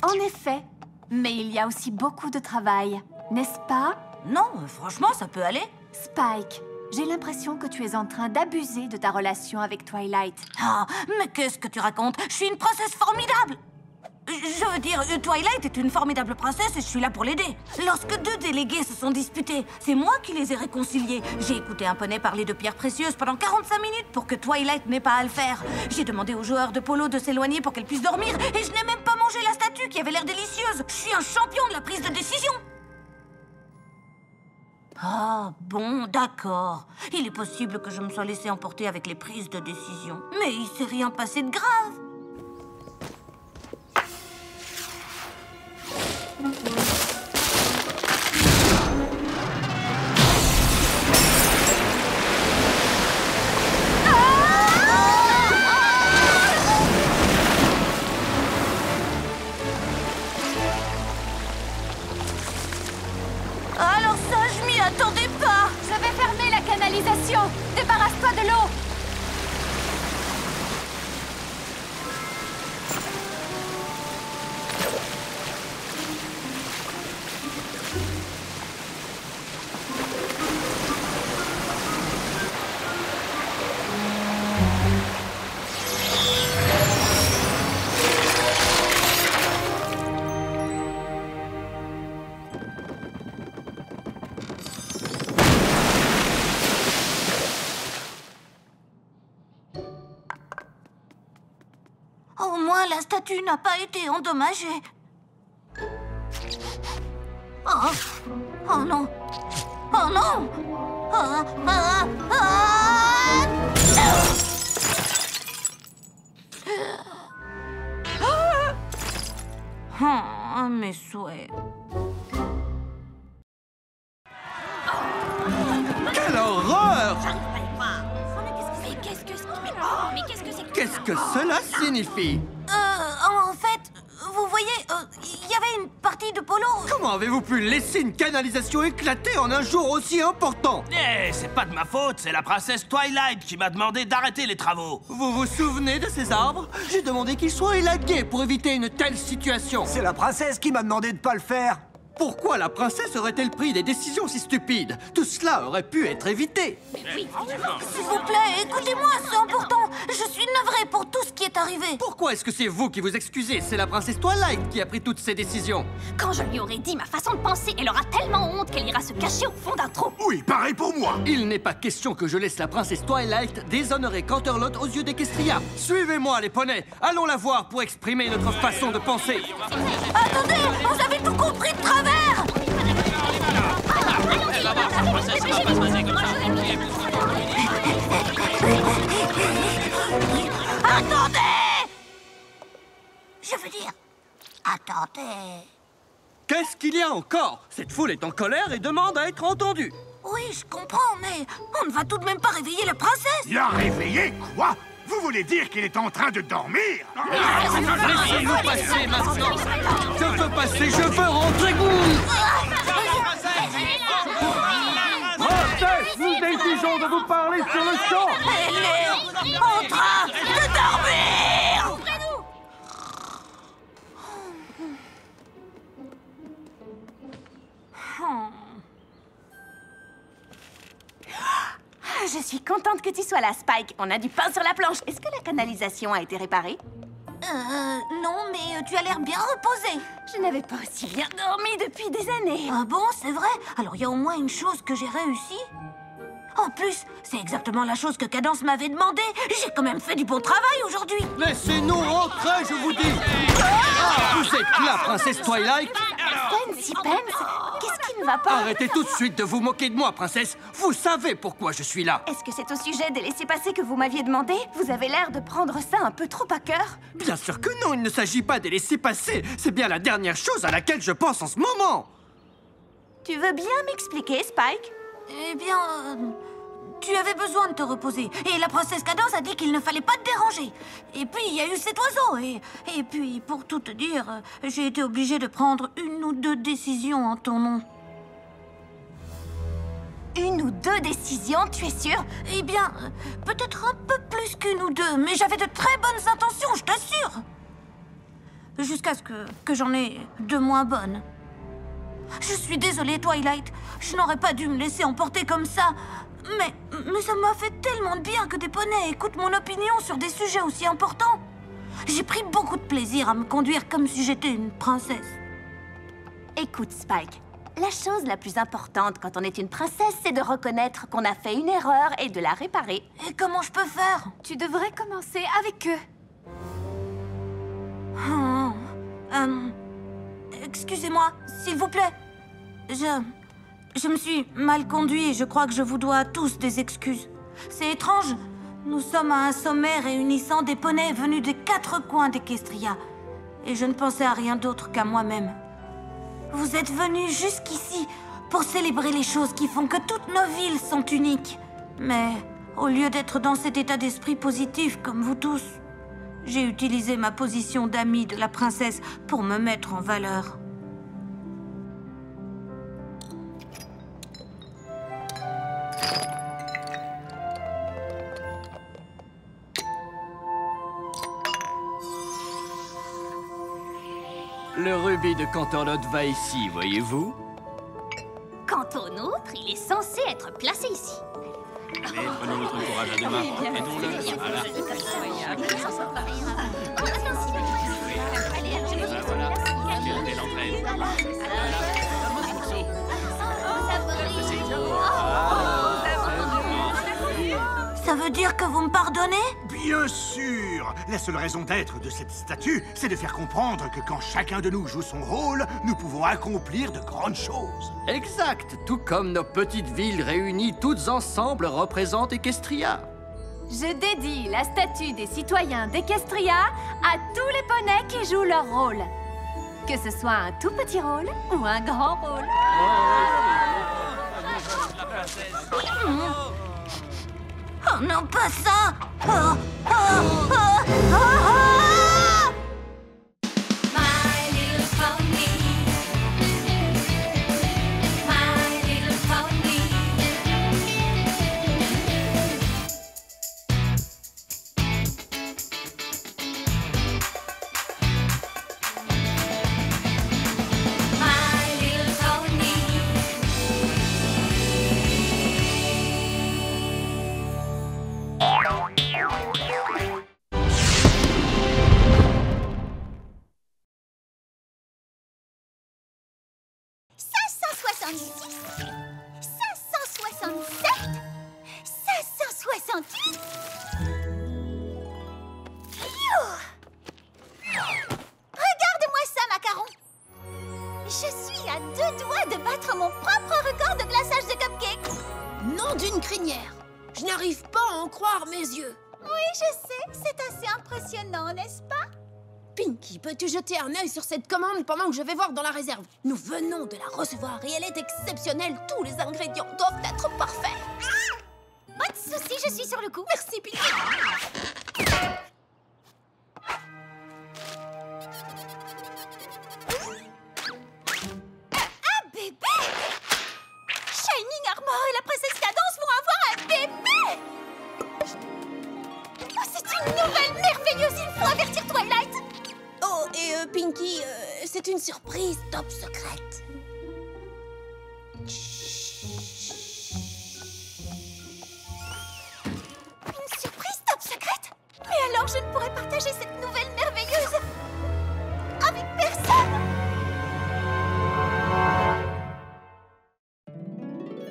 Speaker 3: En effet, mais il y a aussi beaucoup de travail, n'est-ce pas?
Speaker 2: Non, franchement, ça peut aller.
Speaker 3: Spike, j'ai l'impression que tu es en train d'abuser de ta relation avec Twilight.
Speaker 2: Ah, mais qu'est-ce que tu racontes? Je suis une princesse formidable! Je veux dire, Twilight est une formidable princesse et je suis là pour l'aider. Lorsque deux délégués se sont disputés, c'est moi qui les ai réconciliés. J'ai écouté un poney parler de pierres précieuses pendant 45 minutes pour que Twilight n'ait pas à le faire. J'ai demandé aux joueurs de polo de s'éloigner pour qu'elle puisse dormir et je n'ai même pas mangé la statue qui avait l'air délicieuse. Je suis un champion de la prise de décision. Ah, bon, d'accord. Il est possible que je me sois laissé emporter avec les prises de décision. Mais il s'est rien passé de grave. Alors ça, je m'y attendais pas.
Speaker 3: Je vais fermer la canalisation. Débarrasse-toi de l'eau.
Speaker 2: Au moins, la statue n'a pas été endommagée. Oh, oh non. Oh non. Oh, mes souhaits.
Speaker 8: Quelle horreur!
Speaker 16: J'arrive pas à y croire. Mais qu'est-ce que c'est?
Speaker 8: Qu'est-ce que cela signifie?
Speaker 2: En fait, vous voyez, il y avait une partie de polo.
Speaker 8: Comment avez-vous pu laisser une canalisation éclater en un jour aussi important?
Speaker 9: Eh, c'est pas de ma faute, c'est la princesse Twilight qui m'a demandé d'arrêter les travaux.
Speaker 8: Vous vous souvenez de ces arbres? J'ai demandé qu'ils soient élagués pour éviter une telle situation.
Speaker 6: C'est la princesse qui m'a demandé de pas le faire.
Speaker 8: Pourquoi la princesse aurait-elle pris des décisions si stupides? Tout cela aurait pu être évité.
Speaker 2: S'il vous plaît, écoutez-moi, c'est important. Je suis navrée pour tout ce qui est arrivé.
Speaker 8: Pourquoi est-ce que c'est vous qui vous excusez? C'est la princesse Twilight qui a pris toutes ces décisions.
Speaker 16: Quand je lui aurais dit ma façon de penser, elle aura tellement honte qu'elle ira se cacher au fond d'un trou.
Speaker 10: Oui, pareil pour moi.
Speaker 8: Il n'est pas question que je laisse la princesse Twilight déshonorer Canterlot aux yeux d'Equestria. Suivez-moi, les poneys. Allons la voir pour exprimer notre façon de penser.
Speaker 2: Attendez, vous avez tout compris de travers. Attendez! Je veux dire, attendez.
Speaker 8: Qu'est-ce qu'il y a encore? Cette foule est en colère et demande à être entendue.
Speaker 2: Oui, je comprends, mais on ne va tout de même pas réveiller la princesse.
Speaker 10: La réveiller? Quoi? Vous voulez dire qu'il est en train de dormir?
Speaker 8: Laissez-nous passer maintenant. Je veux passer, je veux rentrer.
Speaker 17: Princesse, nous exigeons de vous parler sur le champ.
Speaker 2: Elle est en train de dormir.
Speaker 14: Je suis contente que tu sois là, Spike. On a du pain sur la planche. Est-ce que la canalisation a été réparée?
Speaker 2: Non, mais tu as l'air bien reposée.
Speaker 14: Je n'avais pas aussi bien dormi depuis des années.
Speaker 2: Ah bon, c'est vrai? Alors il y a au moins une chose que j'ai réussi. En plus, c'est exactement la chose que Cadence m'avait demandé. J'ai quand même fait du bon travail aujourd'hui.
Speaker 8: Laissez-nous rentrer, je vous dis. Vous êtes là, princesse Twilight?
Speaker 14: Fancy Pants, qu'est-ce qui ne va pas?
Speaker 8: Arrêtez tout de suite de vous moquer de moi, princesse. Vous savez pourquoi je suis là.
Speaker 14: Est-ce que c'est au sujet des laissez-passer que vous m'aviez demandé? Vous avez l'air de prendre ça un peu trop à cœur.
Speaker 8: Bien sûr que non, il ne s'agit pas des laissez-passer. C'est bien la dernière chose à laquelle je pense en ce moment.
Speaker 14: Tu veux bien m'expliquer, Spike?
Speaker 2: Eh bien, tu avais besoin de te reposer. Et la princesse Cadence a dit qu'il ne fallait pas te déranger. Et puis, il y a eu cet oiseau. Et puis, pour tout te dire, j'ai été obligée de prendre une ou deux décisions en ton nom.
Speaker 14: Une ou deux décisions, tu es sûre?
Speaker 2: Eh bien, peut-être un peu plus qu'une ou deux, mais j'avais de très bonnes intentions, je t'assure. Jusqu'à ce que j'en ai de moins bonnes. Je suis désolée, Twilight. Je n'aurais pas dû me laisser emporter comme ça. Mais ça m'a fait tellement de bien que des poneys écoutent mon opinion sur des sujets aussi importants. J'ai pris beaucoup de plaisir à me conduire comme si j'étais une princesse.
Speaker 14: Écoute, Spike, la chose la plus importante quand on est une princesse, c'est de reconnaître qu'on a fait une erreur et de la réparer.
Speaker 2: Et comment je peux faire?
Speaker 3: Tu devrais commencer avec eux.
Speaker 2: Excusez-moi, s'il vous plaît. Je me suis mal conduit et je crois que je vous dois tous des excuses. C'est étrange. Nous sommes à un sommet réunissant des poneys venus des 4 coins d'Equestria. Et je ne pensais à rien d'autre qu'à moi-même. Vous êtes venus jusqu'ici pour célébrer les choses qui font que toutes nos villes sont uniques. Mais au lieu d'être dans cet état d'esprit positif comme vous tous, j'ai utilisé ma position d'amie de la princesse pour me mettre en valeur.
Speaker 8: Le rubis de Canterlot va ici, voyez-vous?
Speaker 16: Quant au nôtre, il est censé être placé ici.
Speaker 8: Allez, prenons notre courage à deux mains. Aidons-le. Voilà. Voilà. Quelle l'entraîne.
Speaker 2: Ça veut dire que vous me pardonnez?
Speaker 18: Bien sûr! La seule raison d'être de cette statue, c'est de faire comprendre que quand chacun de nous joue son rôle, nous pouvons accomplir de grandes choses.
Speaker 8: Exact! Tout comme nos petites villes réunies toutes ensemble représentent Equestria.
Speaker 3: Je dédie la statue des citoyens d'Equestria à tous les poneys qui jouent leur rôle. Que ce soit un tout petit rôle ou un grand rôle.
Speaker 2: Oh non, pas ça! Oh, oh, oh, oh, oh.
Speaker 5: My little pony. My little pony. My little pony. Regarde-moi ça, Macaron. Je suis à 2 doigts de battre mon propre record de glaçage de cupcakes.
Speaker 19: Nom d'une crinière. Je n'arrive pas à en croire mes yeux.
Speaker 5: Oui, je sais. C'est assez impressionnant, n'est-ce pas?
Speaker 19: Pinky, peux-tu jeter un œil sur cette commande pendant que je vais voir dans la réserve? Nous venons de la recevoir et elle est exceptionnelle. Tous les ingrédients doivent être parfaits.
Speaker 5: Pas de souci, je suis sur le coup.
Speaker 19: Merci, Pinky.
Speaker 5: Un bébé! Shining Armor et la princesse Cadence!
Speaker 16: faut avertir Twilight.
Speaker 19: Oh, et Pinky, c'est une surprise top secrète.
Speaker 16: Une surprise top secrète? Mais alors je ne pourrais partager cette nouvelle merveilleuse avec personne.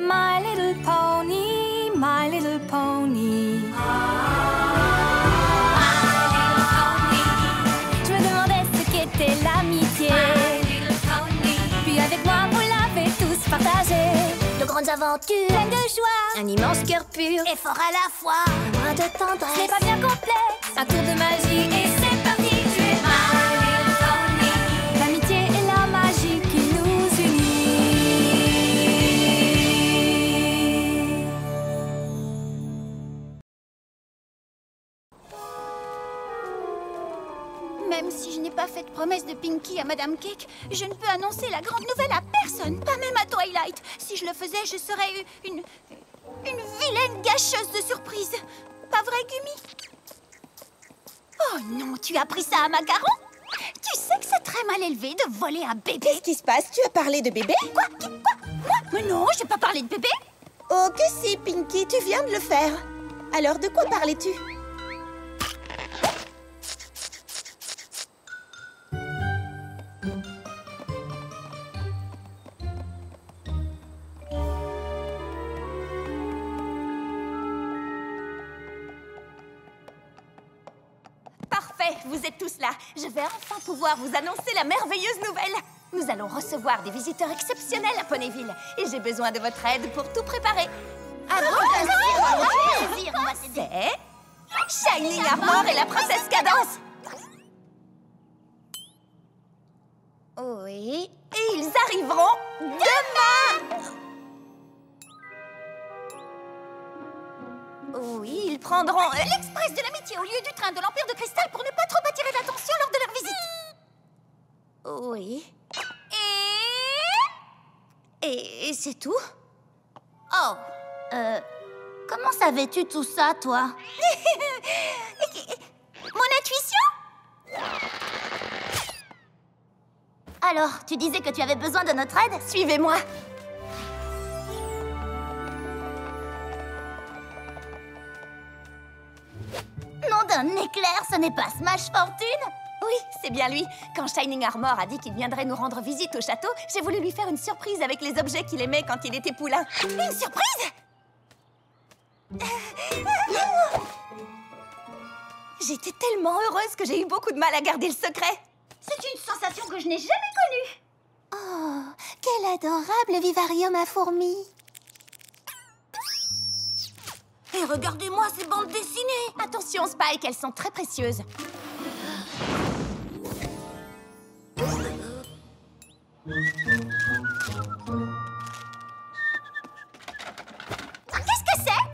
Speaker 5: My little pony, my little pony. Je me demandais ce qu'était l'amitié. Puis avec moi, vous l'avez tous partagé.
Speaker 1: De grandes aventures,
Speaker 5: Pleine de joie,
Speaker 1: un immense cœur pur,
Speaker 16: Et fort à la fois.
Speaker 1: bras de tendresse.
Speaker 5: ce n'est pas bien complexe. Un tour de magie et c'est parti. Tu es my little pony. L'amitié et la magie qui nous unit.
Speaker 16: Même si je n'ai pas fait de promesse de Pinky à Madame Cake, je ne peux annoncer la grande nouvelle à personne, pas même à Twilight. Si je le faisais, je serais une vilaine gâcheuse de surprise. Pas vrai, Gumi? Oh non, tu as pris ça à Macaron? Tu sais que c'est très mal élevé de voler un bébé.
Speaker 19: Qu'est-ce qui se passe? Tu as parlé de bébé?
Speaker 16: Quoi? Moi? Mais non, j'ai pas parlé de bébé.
Speaker 19: Oh, que si, Pinky, tu viens de le faire. Alors, de quoi parlais-tu?
Speaker 14: Parfait, vous êtes tous là. Je vais enfin pouvoir vous annoncer la merveilleuse nouvelle. Nous allons recevoir des visiteurs exceptionnels à Ponyville. Et j'ai besoin de votre aide pour tout préparer.
Speaker 16: plaisir, on va t'aider.
Speaker 14: C'est Shining Armor et la princesse Cadence.
Speaker 16: Oui.
Speaker 14: Et ils arriveront demain. Oui, ils prendront
Speaker 16: L'Express de l'amitié au lieu du train de l'Empire de Cristal pour ne pas trop attirer l'attention lors de leur visite.
Speaker 14: Oui.
Speaker 16: Et c'est tout? Oh, comment savais-tu tout ça, toi? Mon intuition? Alors, tu disais que tu avais besoin de notre aide?
Speaker 14: Suivez-moi.
Speaker 16: Nom d'un éclair, ce n'est pas Smash Fortune?
Speaker 14: Oui, c'est bien lui. Quand Shining Armor a dit qu'il viendrait nous rendre visite au château, j'ai voulu lui faire une surprise avec les objets qu'il aimait quand il était poulain.
Speaker 16: Une surprise?
Speaker 14: J'étais tellement heureuse que j'ai eu beaucoup de mal à garder le secret.
Speaker 16: C'est une sensation que je n'ai jamais connue. Oh, quel adorable vivarium à fourmis.
Speaker 14: Et regardez-moi ces bandes dessinées. Attention, Spike, elles sont très précieuses.
Speaker 16: Qu'est-ce que c'est?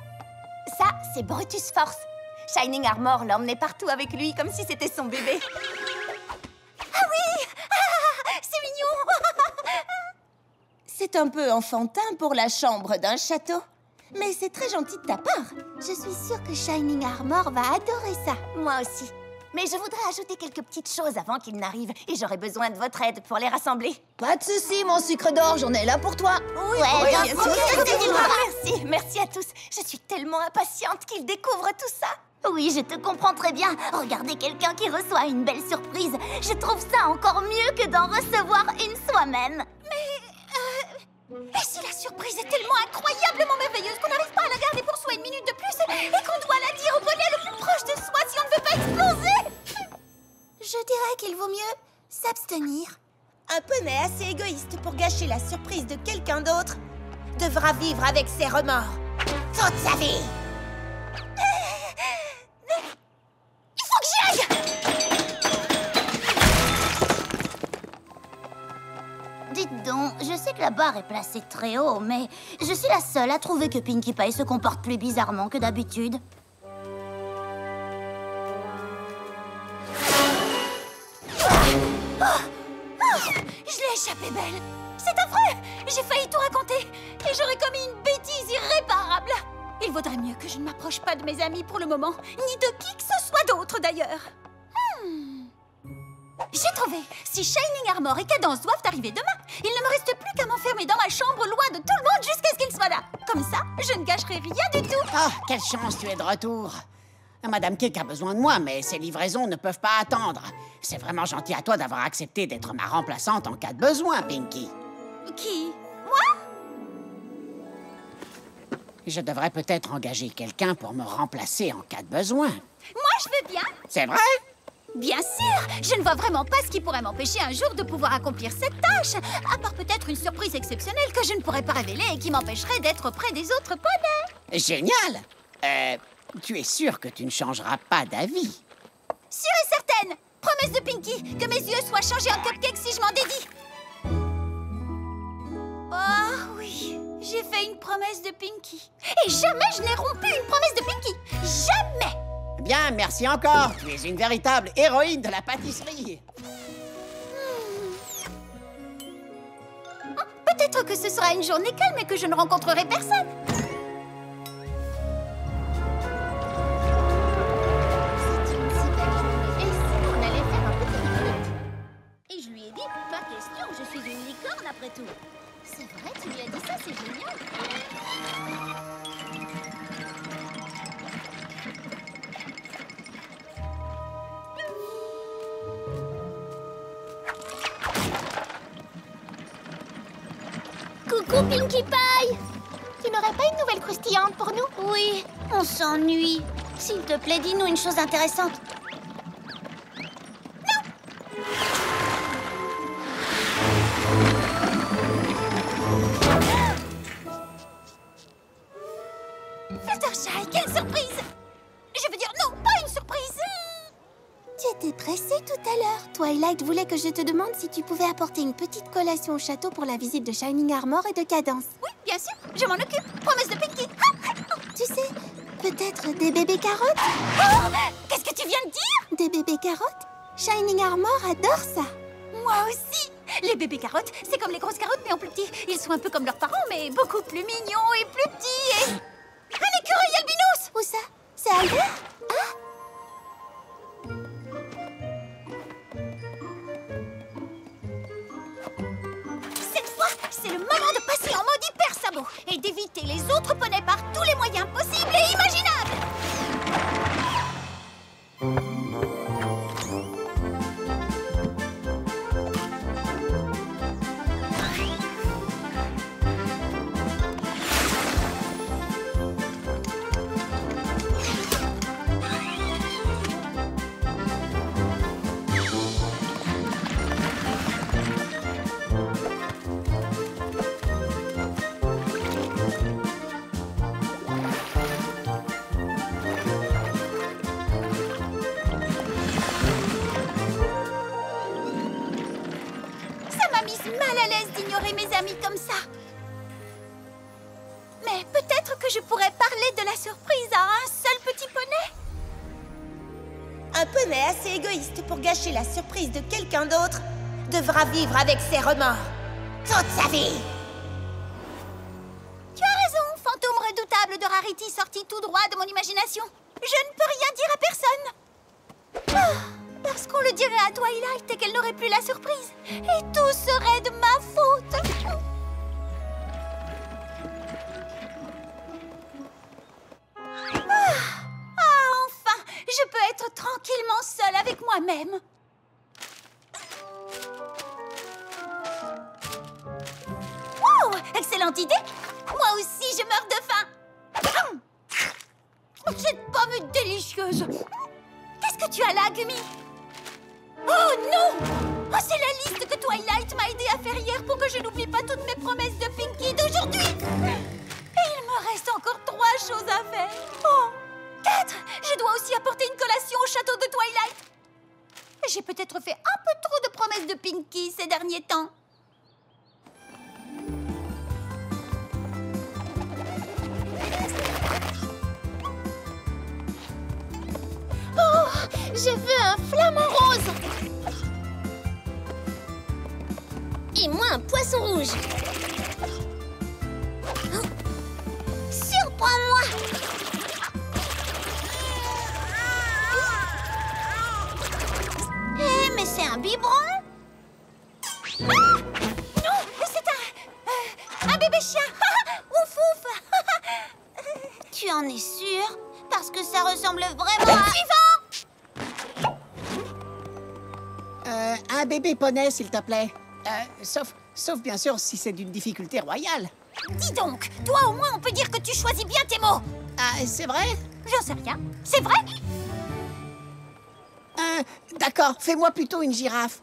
Speaker 14: Ça, c'est Brutus Force. Shining Armor l'emmenait partout avec lui, comme si c'était son bébé.
Speaker 16: Ah oui! C'est mignon.
Speaker 19: C'est un peu enfantin pour la chambre d'un château. Mais c'est très gentil de ta part.
Speaker 16: Je suis sûre que Shining Armor va adorer ça.
Speaker 14: Moi aussi. Mais je voudrais ajouter quelques petites choses avant qu'ils n'arrivent. Et j'aurais besoin de votre aide pour les rassembler.
Speaker 7: Pas de soucis, mon sucre d'orge, on est là pour toi.
Speaker 14: Oui,
Speaker 16: bien sûr.
Speaker 14: Merci, merci à tous. Je suis tellement impatiente qu'ils découvrent tout ça.
Speaker 16: Oui, je te comprends très bien. Regarder quelqu'un qui reçoit une belle surprise, je trouve ça encore mieux que d'en recevoir une soi-même.
Speaker 14: Mais si la surprise est tellement incroyablement merveilleuse qu'on n'arrive pas à la garder pour soi une minute de plus et qu'on doit la dire au poney le plus proche de soi si on ne veut pas exploser.
Speaker 16: Je dirais qu'il vaut mieux s'abstenir.
Speaker 19: Un poney assez égoïste pour gâcher la surprise de quelqu'un d'autre devra vivre avec ses remords toute sa vie.
Speaker 16: Il faut que j'y aille! Dites donc, je sais que la barre est placée très haut, mais je suis la seule à trouver que Pinkie Pie se comporte plus bizarrement que d'habitude.
Speaker 14: Je l'ai échappé belle. C'est affreux. J'ai failli tout raconter et j'aurais commis une bêtise irréparable. Il vaudrait mieux que je ne m'approche pas de mes amis pour le moment, ni de qui que ce soit d'autre d'ailleurs.
Speaker 16: J'ai trouvé. Si Shining Armor et Cadence doivent arriver demain, il ne me reste plus qu'à m'enfermer dans ma chambre loin de tout le monde jusqu'à ce qu'ils soient là. Comme ça, je ne gâcherai rien du tout.
Speaker 20: Ah, quelle chance, tu es de retour. Madame Cake a besoin de moi, mais ses livraisons ne peuvent pas attendre. C'est vraiment gentil à toi d'avoir accepté d'être ma remplaçante en cas de besoin, Pinky.
Speaker 16: Qui? Moi?
Speaker 20: Je devrais peut-être engager quelqu'un pour me remplacer en cas de besoin.
Speaker 16: Moi, je veux bien.
Speaker 20: C'est vrai?
Speaker 16: Bien sûr. Je ne vois vraiment pas ce qui pourrait m'empêcher un jour de pouvoir accomplir cette tâche. À part peut-être une surprise exceptionnelle que je ne pourrais pas révéler et qui m'empêcherait d'être près des autres poneys.
Speaker 20: Génial! Tu es sûre que tu ne changeras pas d'avis?
Speaker 16: Sûre et certaine. Promesse de Pinky, que mes yeux soient changés en cupcake si je m'en dédie. Oh oui, j'ai fait une promesse de Pinky. Et jamais je n'ai rompu une promesse de Pinky. Jamais!
Speaker 20: Bien, merci encore. Tu es une véritable héroïne de la pâtisserie.
Speaker 16: Peut-être que ce sera une journée calme et que je ne rencontrerai personne.
Speaker 19: C'est une si belle journée. Et si on allait faire un petit pique-nique? Et je lui ai dit, pas question, je suis une licorne après tout. C'est vrai, tu lui as dit ça, c'est génial.
Speaker 1: Coucou Pinkie Pie! Tu n'aurais pas une nouvelle croustillante pour nous?
Speaker 15: Oui, on s'ennuie. S'il te plaît, dis-nous une chose intéressante.
Speaker 16: Fluttershy, quelle surprise! Je veux dire, non, pas une surprise!
Speaker 21: Tu étais pressée tout à l'heure. Twilight voulait que je te demande si tu pouvais apporter une petite collation au château pour la visite de Shining Armor et de Cadence.
Speaker 16: Oui, bien sûr, je m'en occupe. Promesse de Pinky.
Speaker 21: Tu sais, peut-être des bébés carottes?
Speaker 16: Oh, qu'est-ce que tu viens de dire?
Speaker 21: Des bébés carottes? Shining Armor adore ça.
Speaker 16: Moi aussi. Les bébés carottes, c'est comme les grosses carottes, mais en plus petit. Ils sont un peu comme leurs parents, mais beaucoup plus mignons et plus petits. Et... un écureuil albinos!
Speaker 21: Où ça? C'est Albert? Ah!
Speaker 16: Cette fois, c'est le moment de passer en mode hyper sabot et d'éviter les autres poneys par tous les moyens possibles et imaginables. Mes amis comme ça. Mais peut-être que je pourrais parler de la surprise à un seul petit poney.
Speaker 22: Un poney assez égoïste pour gâcher la surprise de quelqu'un d'autre devra vivre avec ses remords toute sa vie.
Speaker 16: Tu as raison, fantôme redoutable de Rarity sorti tout droit de mon imagination. Je ne peux rien dire à personne. Ah, parce qu'on le dirait à Twilight et qu'elle n'aurait plus la surprise. Et tout serait de ma faute. Enfin, je peux être tranquillement seule avec moi-même. Wow, excellente idée. Moi aussi, je meurs de faim. Cette pomme est délicieuse. Qu'est-ce que tu as là, Gummy? Oh non! Oh, c'est la liste que Twilight m'a aidé à faire hier pour que je n'oublie pas toutes mes promesses de Pinky d'aujourd'hui. Et il me reste encore 3 choses à faire. Oh, 4! Je dois aussi apporter une collation au château de Twilight. J'ai peut-être fait un peu trop de promesses de Pinky ces derniers temps.
Speaker 21: Oh, je veux un flamant rose.
Speaker 1: Et moi, un poisson rouge. Surprends-moi.
Speaker 15: Eh, mais c'est un bio
Speaker 19: Tu en es sûr? Parce que ça ressemble vraiment à... Suivant!
Speaker 20: Un bébé poney, s'il te plaît. Sauf bien sûr si c'est d'une difficulté royale.
Speaker 19: Dis donc, toi au moins on peut dire que tu choisis bien tes mots.
Speaker 20: Ah, c'est vrai?
Speaker 19: J'en sais rien. C'est vrai?
Speaker 20: D'accord, fais-moi plutôt une girafe.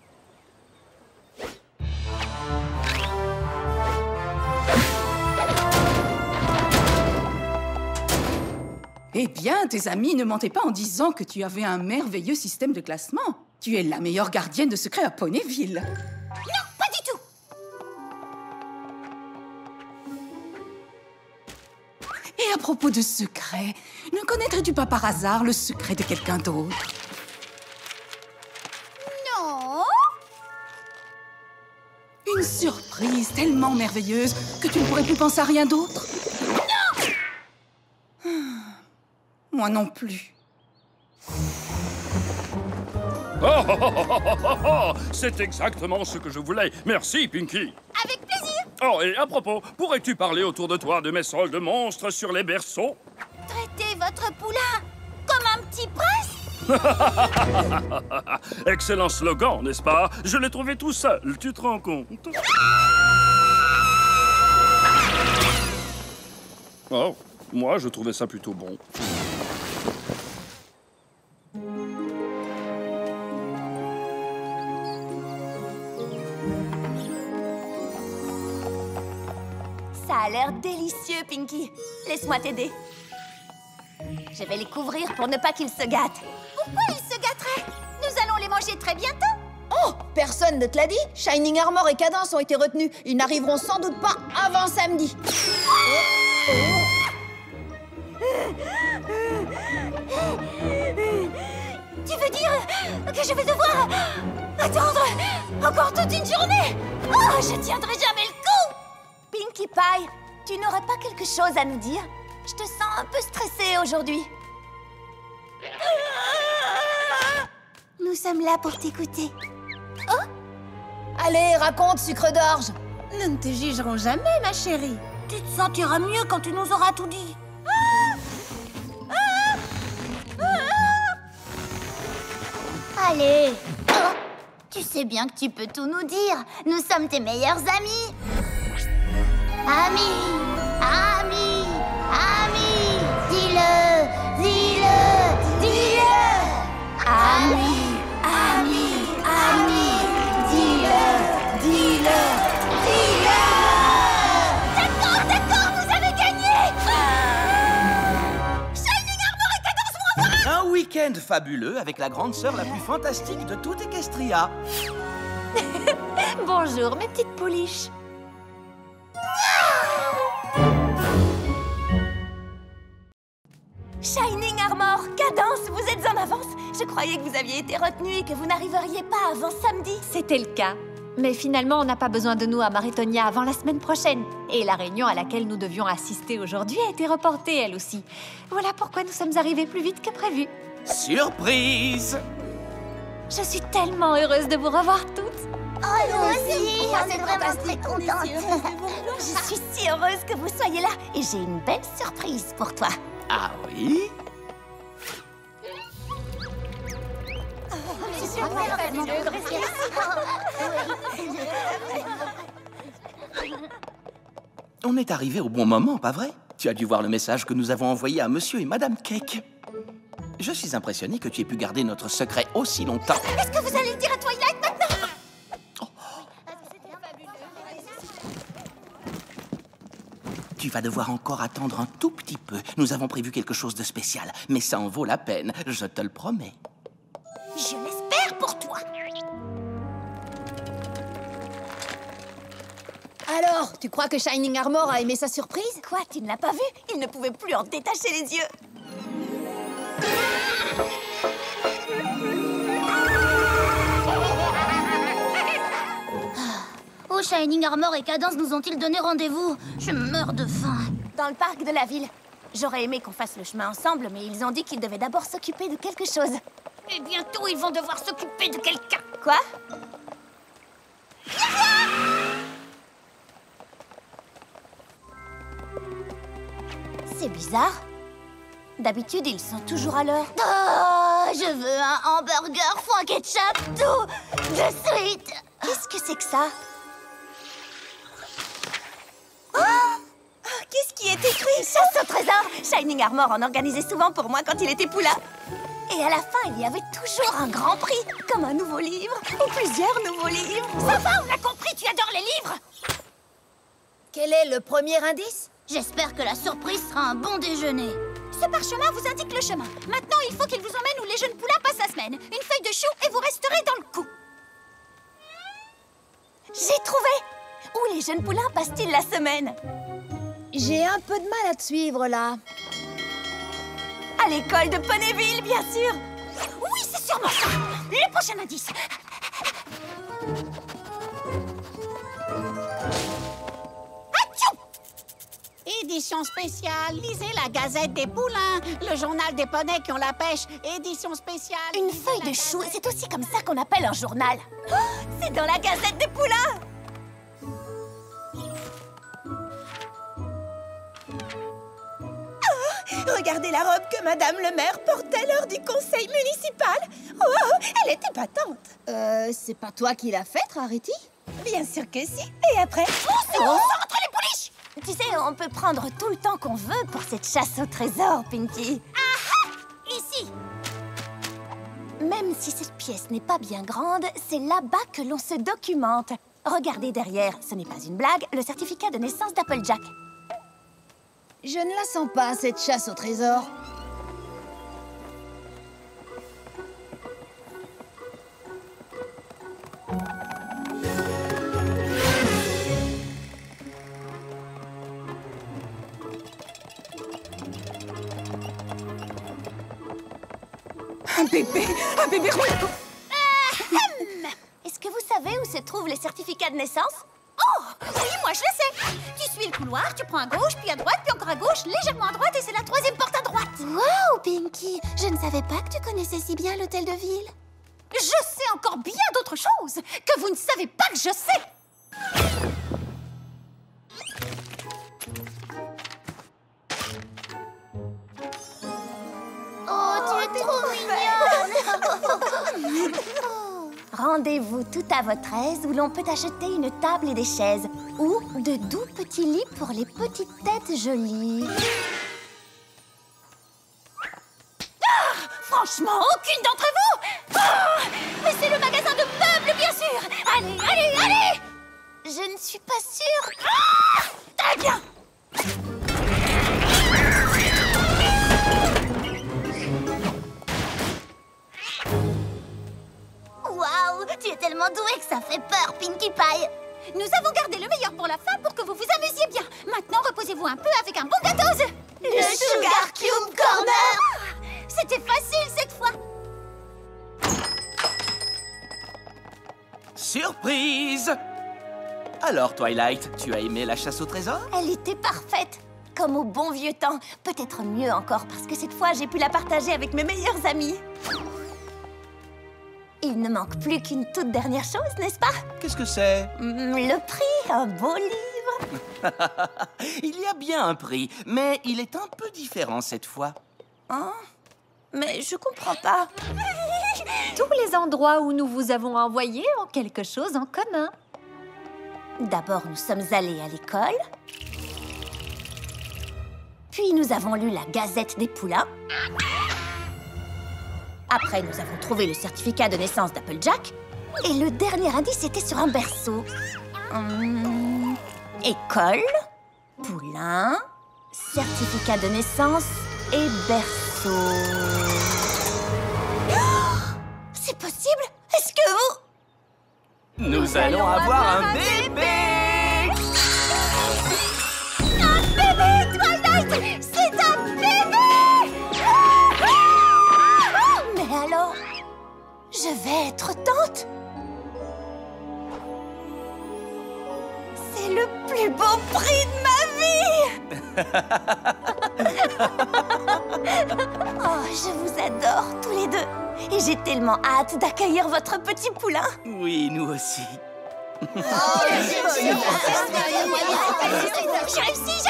Speaker 4: Eh bien, tes amis ne mentaient pas en disant que tu avais un merveilleux système de classement. Tu es la meilleure gardienne de secrets à Ponyville.
Speaker 19: Non, pas du tout.
Speaker 4: Et à propos de secrets, ne connaîtrais-tu pas par hasard le secret de quelqu'un d'autre?
Speaker 19: Non.
Speaker 4: Une surprise tellement merveilleuse que tu ne pourrais plus penser à rien d'autre? Non. Moi non plus.
Speaker 13: C'est exactement ce que je voulais. Merci, Pinky.
Speaker 19: Avec plaisir.
Speaker 13: Oh, et à propos, pourrais-tu parler autour de toi de mes sols de monstres sur les berceaux?
Speaker 19: Traitez votre poulain comme un petit prince.
Speaker 13: Excellent slogan, n'est-ce pas? Je l'ai trouvé tout seul, tu te rends compte? Oh, moi, je trouvais ça plutôt bon.
Speaker 14: Ça a l'air délicieux, Pinky. Laisse-moi t'aider. Je vais les couvrir pour ne pas qu'ils se gâtent.
Speaker 19: Pourquoi ils se gâteraient? Nous allons les manger très bientôt.
Speaker 7: Oh, personne ne te l'a dit? Shining Armor et Cadence ont été retenus. Ils n'arriveront sans doute pas avant samedi.
Speaker 19: Tu veux dire que je vais devoir attendre encore toute une journée? Oh, je tiendrai jamais le coup!
Speaker 14: Pinkie Pie, tu n'aurais pas quelque chose à nous dire? Je te sens un peu stressée aujourd'hui.
Speaker 21: Nous sommes là pour t'écouter.
Speaker 7: Oh? Allez, raconte, sucre d'orge.
Speaker 15: Nous ne te jugerons jamais, ma chérie.
Speaker 2: Tu te sentiras mieux quand tu nous auras tout dit.
Speaker 19: Allez. Oh, tu sais bien que tu peux tout nous dire. Nous sommes tes meilleurs amis. Amis, amis, amis. Dis-le, dis-le, dis-le. Amis, amis, amis. Dis-le, dis-le, dis-le. D'accord, d'accord, vous avez gagné. Shining Armor et Cadence vont avoir
Speaker 23: Un week-end fabuleux avec la grande sœur la plus fantastique de toute Equestria.
Speaker 14: Bonjour, mes petites pouliches. Shining Armor, Cadence, vous êtes en avance. Je croyais que vous aviez été retenus et que vous n'arriveriez pas avant samedi.
Speaker 3: C'était le cas. Mais finalement, on n'a pas besoin de nous à Maritonia avant la semaine prochaine. Et la réunion à laquelle nous devions assister aujourd'hui a été reportée, elle aussi. Voilà pourquoi nous sommes arrivés plus vite que prévu.
Speaker 23: Surprise!
Speaker 3: Je suis tellement heureuse de vous revoir toutes.
Speaker 19: Oh, nous aussi, on est vraiment très contentes.
Speaker 14: Je suis si heureuse que vous soyez là. Et j'ai une belle surprise pour toi.
Speaker 23: Ah oui? On est arrivé au bon moment, pas vrai? Tu as dû voir le message que nous avons envoyé à Monsieur et Madame Cake. Je suis impressionné que tu aies pu garder notre secret aussi longtemps.
Speaker 19: Est-ce que vous allez le dire à Twilight maintenant?
Speaker 23: Tu vas devoir encore attendre un tout petit peu. Nous avons prévu quelque chose de spécial, mais ça en vaut la peine, je te le promets.
Speaker 19: Je l'espère pour toi.
Speaker 7: Alors, tu crois que Shining Armor a aimé sa surprise?
Speaker 14: Quoi, tu ne l'as pas vu? Il ne pouvait plus en détacher les yeux.
Speaker 19: Oh, Shining Armor et Cadence nous ont-ils donné rendez-vous? Je meurs de faim.
Speaker 14: Dans le parc de la ville. J'aurais aimé qu'on fasse le chemin ensemble, mais ils ont dit qu'ils devaient d'abord s'occuper de quelque chose.
Speaker 19: Et bientôt, ils vont devoir s'occuper de quelqu'un.
Speaker 14: Quoi?
Speaker 19: C'est bizarre.
Speaker 21: D'habitude, ils sont toujours à l'heure.
Speaker 19: Oh, je veux un hamburger foin ketchup tout de suite.
Speaker 21: Qu'est-ce que c'est que ça?
Speaker 14: Qu'est-ce qui est écrit? Chasse au trésor! Shining Armor en organisait souvent pour moi quand il était poulain. Et à la fin, il y avait toujours un grand prix, comme un nouveau livre, ou plusieurs nouveaux livres.
Speaker 19: Ça va, on a compris, tu adores les livres. Quel est le premier indice? J'espère que la surprise sera un bon déjeuner.
Speaker 16: Ce parchemin vous indique le chemin. Maintenant, il faut qu'il vous emmène où les jeunes poulains passent la semaine. Une feuille de chou et vous resterez dans le coup.
Speaker 14: J'ai trouvé! Où les jeunes poulains passent-ils la semaine?
Speaker 19: J'ai un peu de mal à te suivre, là.
Speaker 14: À l'école de Ponyville, bien sûr!
Speaker 16: Oui, c'est sûrement ça! Le prochain indice.
Speaker 20: Édition spéciale, lisez la Gazette des Poulains, le journal des poneys qui ont la pêche, édition spéciale.
Speaker 14: Une feuille de chou, c'est aussi comme ça qu'on appelle un journal. Oh, c'est dans la Gazette des Poulains!
Speaker 9: Regardez la robe que Madame le maire portait lors du conseil municipal. Oh, elle était épatante.
Speaker 19: C'est pas toi qui l'as faite, Rarity?
Speaker 9: Bien sûr que si. Et après...
Speaker 14: Oh, entre les pouliches! Tu sais, on peut prendre tout le temps qu'on veut pour cette chasse au trésor, Pinky.
Speaker 16: Ah! Ici!
Speaker 14: Même si cette pièce n'est pas bien grande, c'est là-bas que l'on se documente. Regardez derrière, ce n'est pas une blague, le certificat de naissance d'Applejack.
Speaker 19: Je ne la sens pas, cette chasse au trésor.
Speaker 9: Un bébé rouge.
Speaker 14: Est-ce que vous savez où se trouvent les certificats de naissance?
Speaker 16: Oh, oui, moi je le sais. Tu suis le couloir, tu prends à gauche, puis à droite, puis encore à gauche, légèrement à droite, et c'est la troisième porte à droite.
Speaker 21: Waouh, Pinky! Je ne savais pas que tu connaissais si bien l'hôtel de ville.
Speaker 16: Je sais encore bien d'autres choses que vous ne savez pas que je sais.
Speaker 19: Oh, tu es trop mignonne.
Speaker 14: Rendez-vous tout à votre aise où l'on peut acheter une table et des chaises. Ou de doux petits lits pour les petites têtes jolies.
Speaker 16: Ah, franchement, aucune d'entre vous. Ah, mais c'est le magasin de meubles, bien sûr. Allez, allez, allez.
Speaker 14: Je ne suis pas sûre.
Speaker 16: Ah, très bien.
Speaker 19: Waouh, tu es tellement douée que ça fait peur, Pinkie Pie.
Speaker 16: Nous avons gardé le meilleur pour la fin pour que vous vous amusiez bien. Maintenant, reposez-vous un peu avec un bon gâteau.
Speaker 19: Le Sugar Cube Corner.
Speaker 16: C'était facile cette fois.
Speaker 23: Surprise! Alors, Twilight, tu as aimé la chasse au trésor?
Speaker 14: Elle était parfaite, comme au bon vieux temps. Peut-être mieux encore, parce que cette fois, j'ai pu la partager avec mes meilleurs amis. Il ne manque plus qu'une toute dernière chose, n'est-ce pas?
Speaker 23: Qu'est-ce que c'est?
Speaker 14: Le prix, un beau livre.
Speaker 23: Il y a bien un prix, mais il est un peu différent cette fois.
Speaker 14: Hein? Mais je comprends pas.
Speaker 7: Tous les endroits où nous vous avons envoyés ont quelque chose en commun.
Speaker 14: D'abord, nous sommes allés à l'école. Puis, nous avons lu la Gazette des Poulains. Après, nous avons trouvé le certificat de naissance d'Applejack. Et le dernier indice était sur un berceau. École, poulain, certificat de naissance et berceau. Oh, c'est possible? Est-ce que vous...
Speaker 23: Nous allons avoir un bébé!
Speaker 16: Un bébé, Twilight! C'est un bébé!
Speaker 14: Mais alors, je vais être tante? C'est le plus beau prix de ma vie! Oh, je vous adore tous les deux. Et j'ai tellement hâte d'accueillir votre petit poulain.
Speaker 23: Oui, nous aussi.
Speaker 16: J'ai réussi!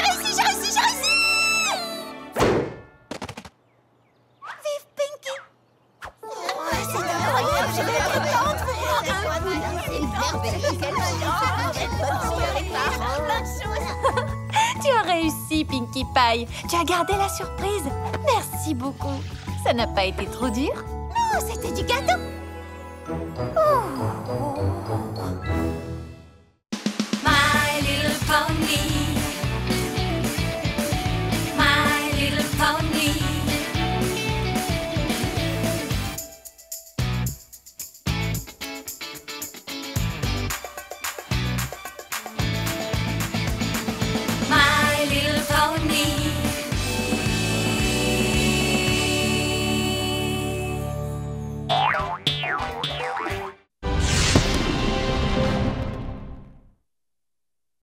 Speaker 9: je vais être contente, vous vous rendez compte?
Speaker 3: Tu as réussi, Pinkie Pie. Tu as gardé la surprise. Merci beaucoup. Ça n'a pas été trop dur?
Speaker 21: Non, c'était du gâteau.
Speaker 5: My little pony. My little pony.